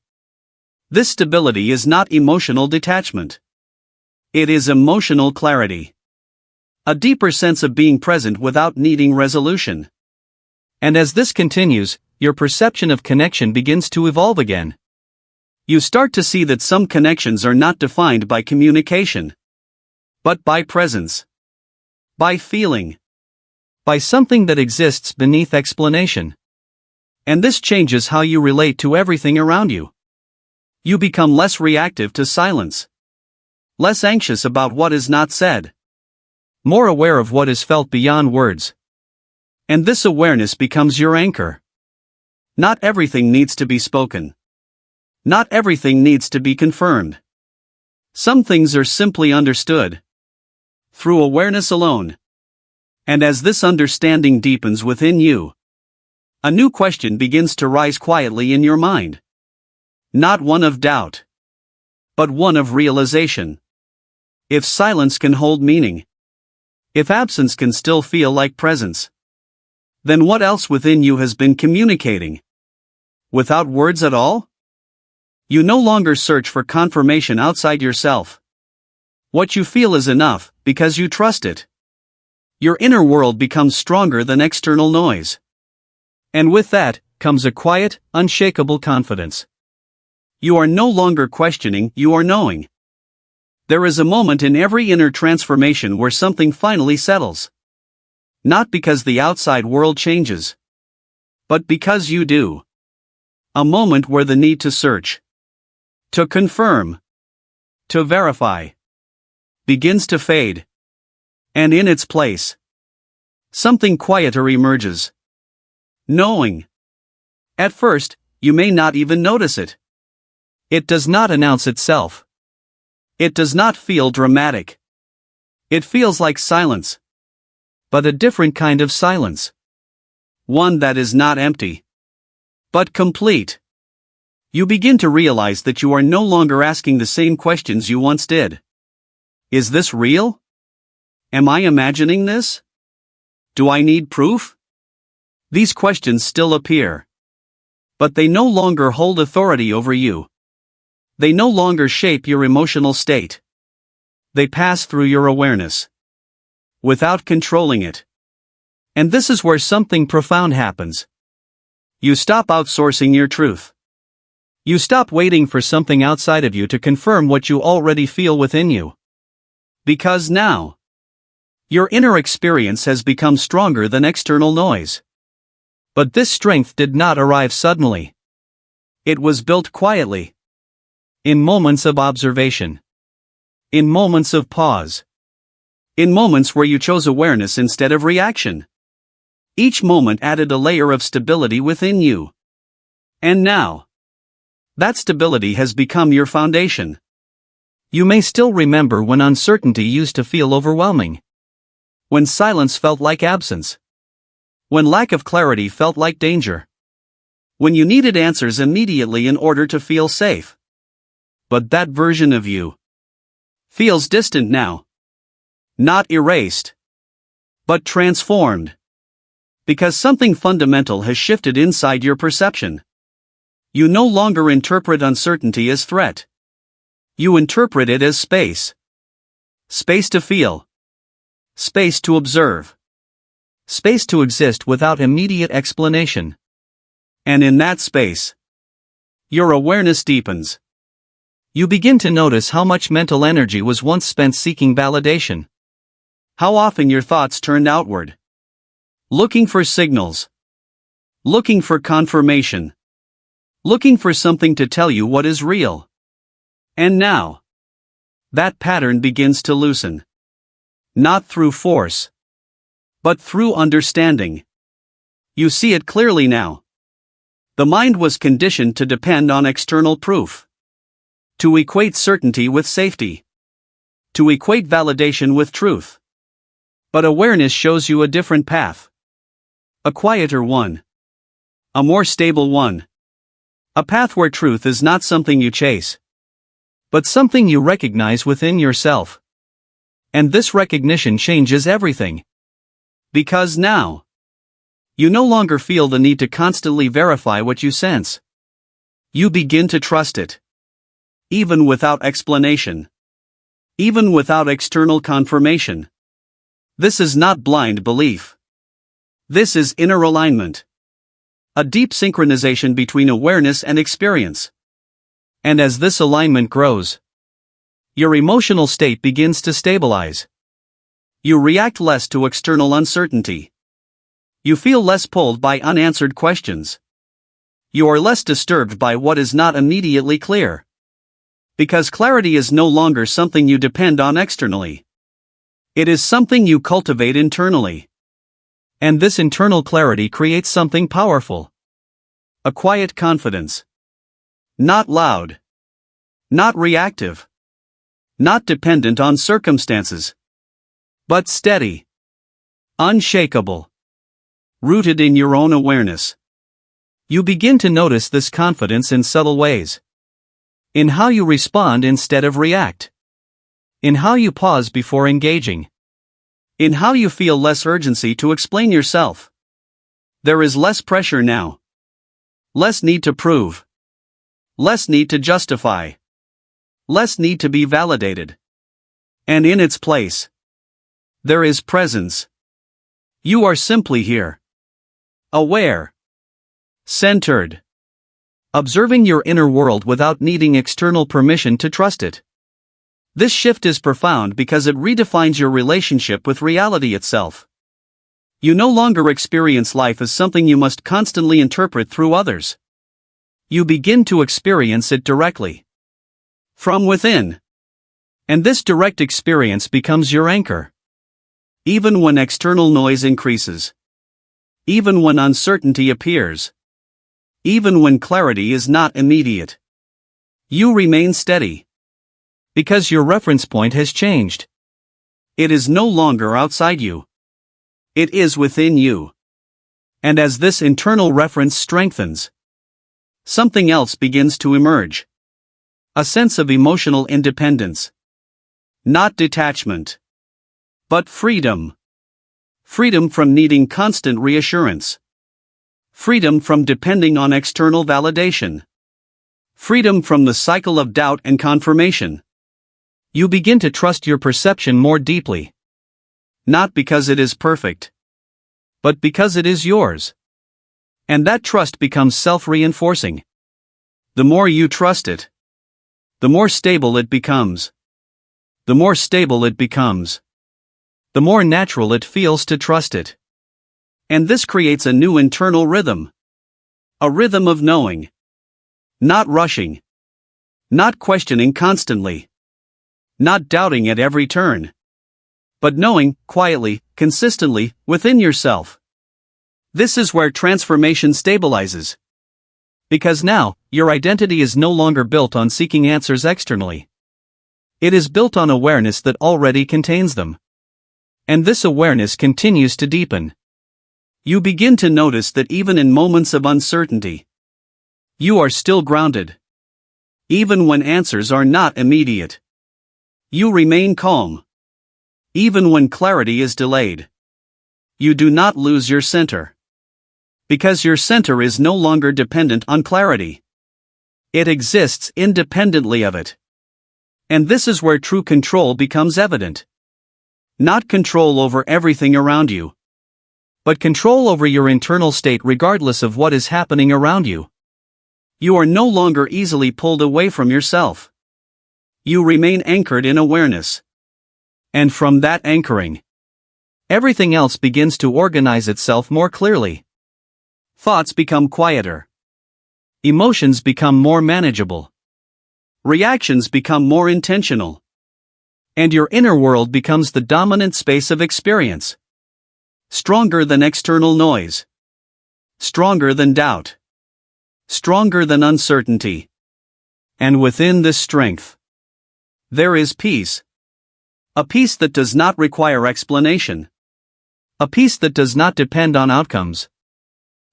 This stability is not emotional detachment. It is emotional clarity. A deeper sense of being present without needing resolution. And as this continues, your perception of connection begins to evolve again. You start to see that some connections are not defined by communication, but by presence. By feeling. By something that exists beneath explanation. And this changes how you relate to everything around you. You become less reactive to silence. Less anxious about what is not said. More aware of what is felt beyond words. And this awareness becomes your anchor. Not everything needs to be spoken. Not everything needs to be confirmed. Some things are simply understood. Through awareness alone. And as this understanding deepens within you, a new question begins to rise quietly in your mind. Not one of doubt, but one of realization. If silence can hold meaning, if absence can still feel like presence, then what else within you has been communicating? Without words at all? You no longer search for confirmation outside yourself. What you feel is enough, because you trust it. Your inner world becomes stronger than external noise. And with that, comes a quiet, unshakable confidence. You are no longer questioning, you are knowing. There is a moment in every inner transformation where something finally settles. Not because the outside world changes, but because you do. A moment where the need to search, to confirm, to verify, begins to fade. And in its place, something quieter emerges. Knowing. At first, you may not even notice it. It does not announce itself. It does not feel dramatic. It feels like silence. But a different kind of silence. One that is not empty, but complete. You begin to realize that you are no longer asking the same questions you once did. Is this real? Am I imagining this? Do I need proof? These questions still appear. But they no longer hold authority over you. They no longer shape your emotional state. They pass through your awareness, without controlling it. And this is where something profound happens. You stop outsourcing your truth. You stop waiting for something outside of you to confirm what you already feel within you. Because now, your inner experience has become stronger than external noise. But this strength did not arrive suddenly. It was built quietly. In moments of observation. In moments of pause. In moments where you chose awareness instead of reaction. Each moment added a layer of stability within you. And now, that stability has become your foundation. You may still remember when uncertainty used to feel overwhelming. When silence felt like absence. When lack of clarity felt like danger. When you needed answers immediately in order to feel safe. But that version of you feels distant now. Not erased, but transformed. Because something fundamental has shifted inside your perception. You no longer interpret uncertainty as threat. You interpret it as space. Space to feel. Space to observe. Space to exist without immediate explanation. And in that space, your awareness deepens. You begin to notice how much mental energy was once spent seeking validation. How often your thoughts turned outward. Looking for signals. Looking for confirmation. Looking for something to tell you what is real. And now, that pattern begins to loosen. Not through force, but through understanding. You see it clearly now. The mind was conditioned to depend on external proof. To equate certainty with safety. To equate validation with truth. But awareness shows you a different path. A quieter one. A more stable one. A path where truth is not something you chase, but something you recognize within yourself. And this recognition changes everything. Because now, you no longer feel the need to constantly verify what you sense. You begin to trust it. Even without explanation. Even without external confirmation. This is not blind belief. This is inner alignment. A deep synchronization between awareness and experience. And as this alignment grows, your emotional state begins to stabilize. You react less to external uncertainty. You feel less pulled by unanswered questions. You are less disturbed by what is not immediately clear. Because clarity is no longer something you depend on externally. It is something you cultivate internally. And this internal clarity creates something powerful. A quiet confidence. Not loud. Not reactive. Not dependent on circumstances. But steady. Unshakable. Rooted in your own awareness. You begin to notice this confidence in subtle ways. In how you respond instead of react. In how you pause before engaging. In how you feel less urgency to explain yourself. There is less pressure now. Less need to prove. Less need to justify. Less need to be validated. And in its place, there is presence. You are simply here. Aware. Centered. Observing your inner world without needing external permission to trust it. This shift is profound because it redefines your relationship with reality itself. You no longer experience life as something you must constantly interpret through others. You begin to experience it directly. From within. And this direct experience becomes your anchor. Even when external noise increases. Even when uncertainty appears. Even when clarity is not immediate, you remain steady. Because your reference point has changed. It is no longer outside you. It is within you. And as this internal reference strengthens, something else begins to emerge. A sense of emotional independence. Not detachment, but freedom. Freedom from needing constant reassurance. Freedom from depending on external validation. Freedom from the cycle of doubt and confirmation. You begin to trust your perception more deeply. Not because it is perfect, but because it is yours. And that trust becomes self-reinforcing. The more you trust it, the more stable it becomes. The more stable it becomes, the more natural it feels to trust it. And this creates a new internal rhythm. A rhythm of knowing. Not rushing. Not questioning constantly. Not doubting at every turn. But knowing, quietly, consistently, within yourself. This is where transformation stabilizes. Because now, your identity is no longer built on seeking answers externally. It is built on awareness that already contains them. And this awareness continues to deepen. You begin to notice that even in moments of uncertainty, you are still grounded. Even when answers are not immediate, you remain calm. Even when clarity is delayed, you do not lose your center. Because your center is no longer dependent on clarity. It exists independently of it. And this is where true control becomes evident. Not control over everything around you, but control over your internal state regardless of what is happening around you. You are no longer easily pulled away from yourself. You remain anchored in awareness. And from that anchoring, everything else begins to organize itself more clearly. Thoughts become quieter. Emotions become more manageable. Reactions become more intentional. And your inner world becomes the dominant space of experience. Stronger than external noise. Stronger than doubt. Stronger than uncertainty. And within this strength, there is peace. A peace that does not require explanation. A peace that does not depend on outcomes.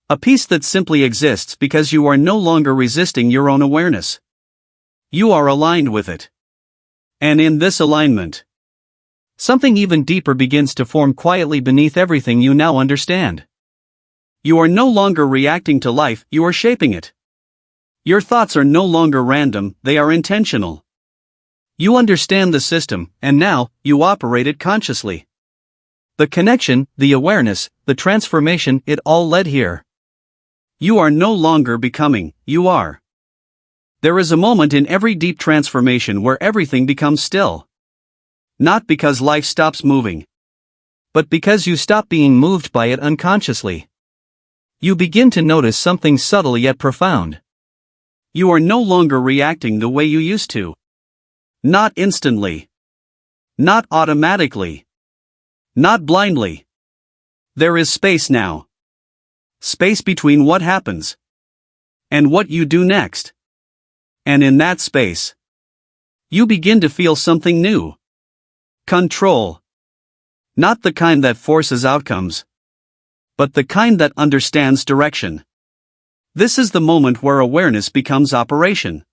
A peace that simply exists because you are no longer resisting your own awareness. You are aligned with it. And in this alignment, something even deeper begins to form quietly beneath everything you now understand. You are no longer reacting to life, you are shaping it. Your thoughts are no longer random, they are intentional. You understand the system, and now, you operate it consciously. The connection, the awareness, the transformation, it all led here. You are no longer becoming, you are. There is a moment in every deep transformation where everything becomes still. Not because life stops moving, but because you stop being moved by it unconsciously. You begin to notice something subtle yet profound. You are no longer reacting the way you used to. Not instantly. Not automatically. Not blindly. There is space now. Space between what happens and what you do next. And in that space, you begin to feel something new. Control. Not the kind that forces outcomes, but the kind that understands direction. This is the moment where awareness becomes operation.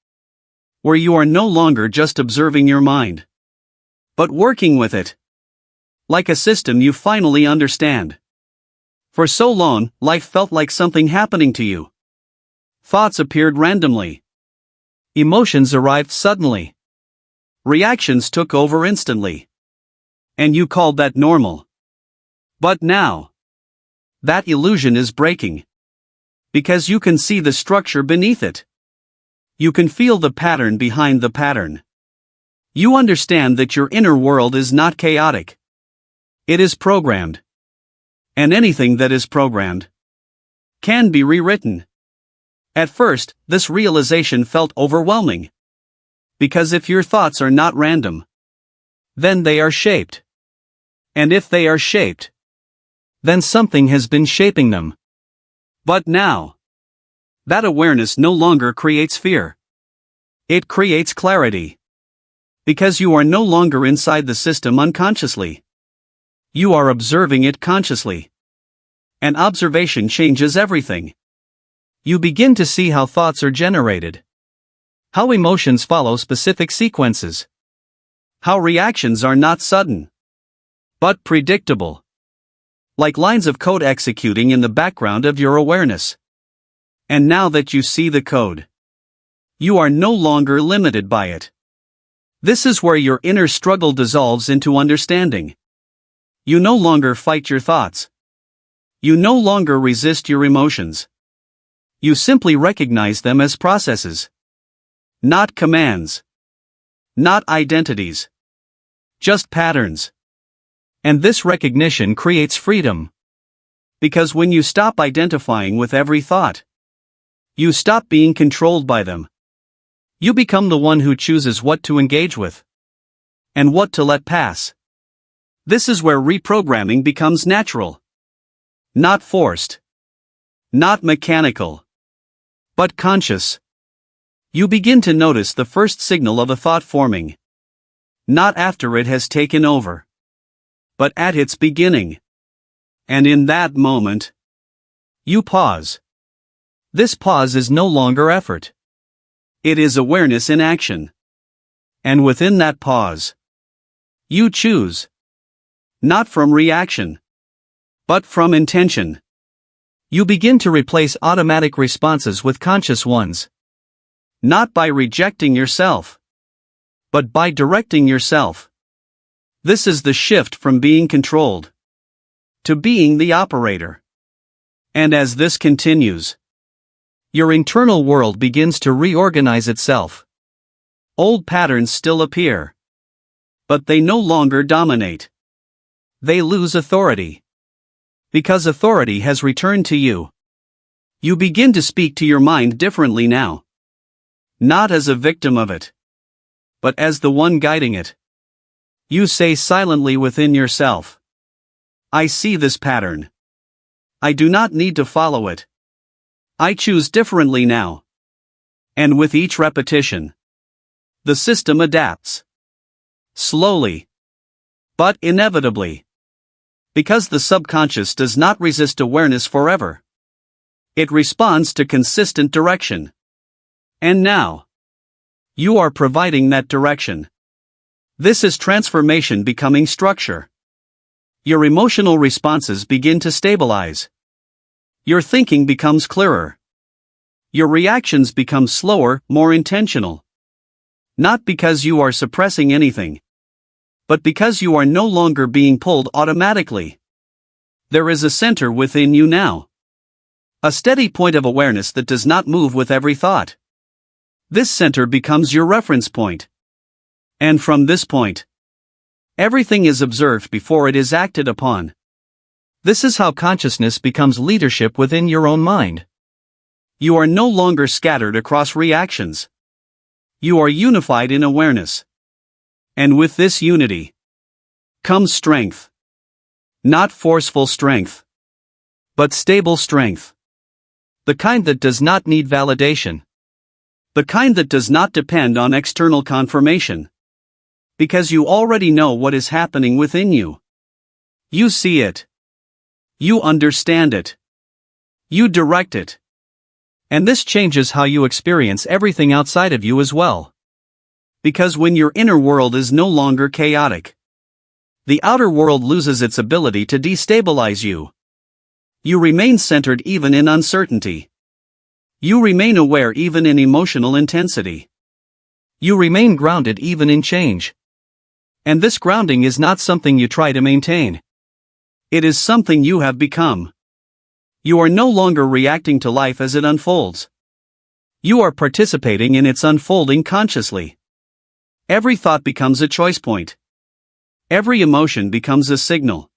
Where you are no longer just observing your mind, but working with it. Like a system you finally understand. For so long, life felt like something happening to you. Thoughts appeared randomly. Emotions arrived suddenly. Reactions took over instantly. And you called that normal. But now, that illusion is breaking. Because you can see the structure beneath it. You can feel the pattern behind the pattern. You understand that your inner world is not chaotic. It is programmed. And anything that is programmed can be rewritten. At first, this realization felt overwhelming. Because if your thoughts are not random, then they are shaped. And if they are shaped, then something has been shaping them. But now, That awareness no longer creates fear. It creates clarity. Because you are no longer inside the system unconsciously. You are observing it consciously. And observation changes everything. You begin to see how thoughts are generated. How emotions follow specific sequences. How reactions are not sudden, but predictable. Like lines of code executing in the background of your awareness. And now that you see the code, you are no longer limited by it. This is where your inner struggle dissolves into understanding. You no longer fight your thoughts. You no longer resist your emotions. You simply recognize them as processes. Not commands. Not identities. Just patterns. And this recognition creates freedom. Because when you stop identifying with every thought, you stop being controlled by them. You become the one who chooses what to engage with. And what to let pass. This is where reprogramming becomes natural. Not forced. Not mechanical. But conscious. You begin to notice the first signal of a thought forming. Not after it has taken over. But at its beginning. And in that moment, you pause. This pause is no longer effort. It is awareness in action. And within that pause, you choose. Not from reaction, but from intention. You begin to replace automatic responses with conscious ones. Not by rejecting yourself, but by directing yourself. This is the shift from being controlled to being the operator. And as this continues, your internal world begins to reorganize itself. Old patterns still appear, but they no longer dominate. They lose authority. Because authority has returned to you. You begin to speak to your mind differently now. Not as a victim of it, but as the one guiding it. You say silently within yourself, I see this pattern. I do not need to follow it. I choose differently now. And with each repetition, the system adapts. Slowly, but inevitably. Because the subconscious does not resist awareness forever. It responds to consistent direction. And now, you are providing that direction. This is transformation becoming structure. Your emotional responses begin to stabilize. Your thinking becomes clearer. Your reactions become slower, more intentional. Not because you are suppressing anything, but because you are no longer being pulled automatically. There is a center within you now. A steady point of awareness that does not move with every thought. This center becomes your reference point. And from this point, everything is observed before it is acted upon. This is how consciousness becomes leadership within your own mind. You are no longer scattered across reactions. You are unified in awareness. And with this unity comes strength. Not forceful strength, but stable strength. The kind that does not need validation. The kind that does not depend on external confirmation. Because you already know what is happening within you. You see it. You understand it. You direct it. And this changes how you experience everything outside of you as well. Because when your inner world is no longer chaotic, the outer world loses its ability to destabilize you. You remain centered even in uncertainty. You remain aware even in emotional intensity. You remain grounded even in change. And this grounding is not something you try to maintain. It is something you have become. You are no longer reacting to life as it unfolds. You are participating in its unfolding consciously. Every thought becomes a choice point. Every emotion becomes a signal.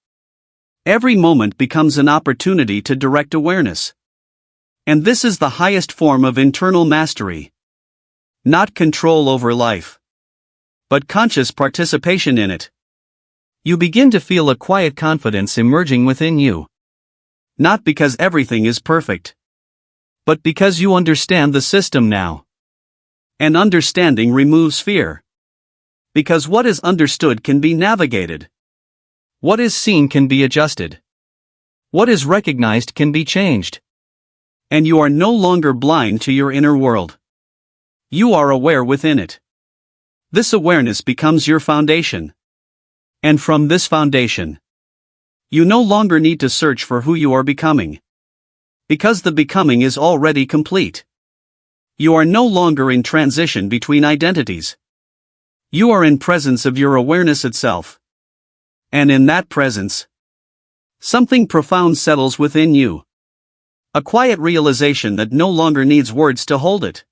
Every moment becomes an opportunity to direct awareness. And this is the highest form of internal mastery. Not control over life, but conscious participation in it. You begin to feel a quiet confidence emerging within you. Not because everything is perfect, but because you understand the system now. And understanding removes fear. Because what is understood can be navigated. What is seen can be adjusted. What is recognized can be changed. And you are no longer blind to your inner world. You are aware within it. This awareness becomes your foundation. And from this foundation, you no longer need to search for who you are becoming. Because the becoming is already complete. You are no longer in transition between identities. You are in presence of your awareness itself. And in that presence, something profound settles within you. A quiet realization that no longer needs words to hold it.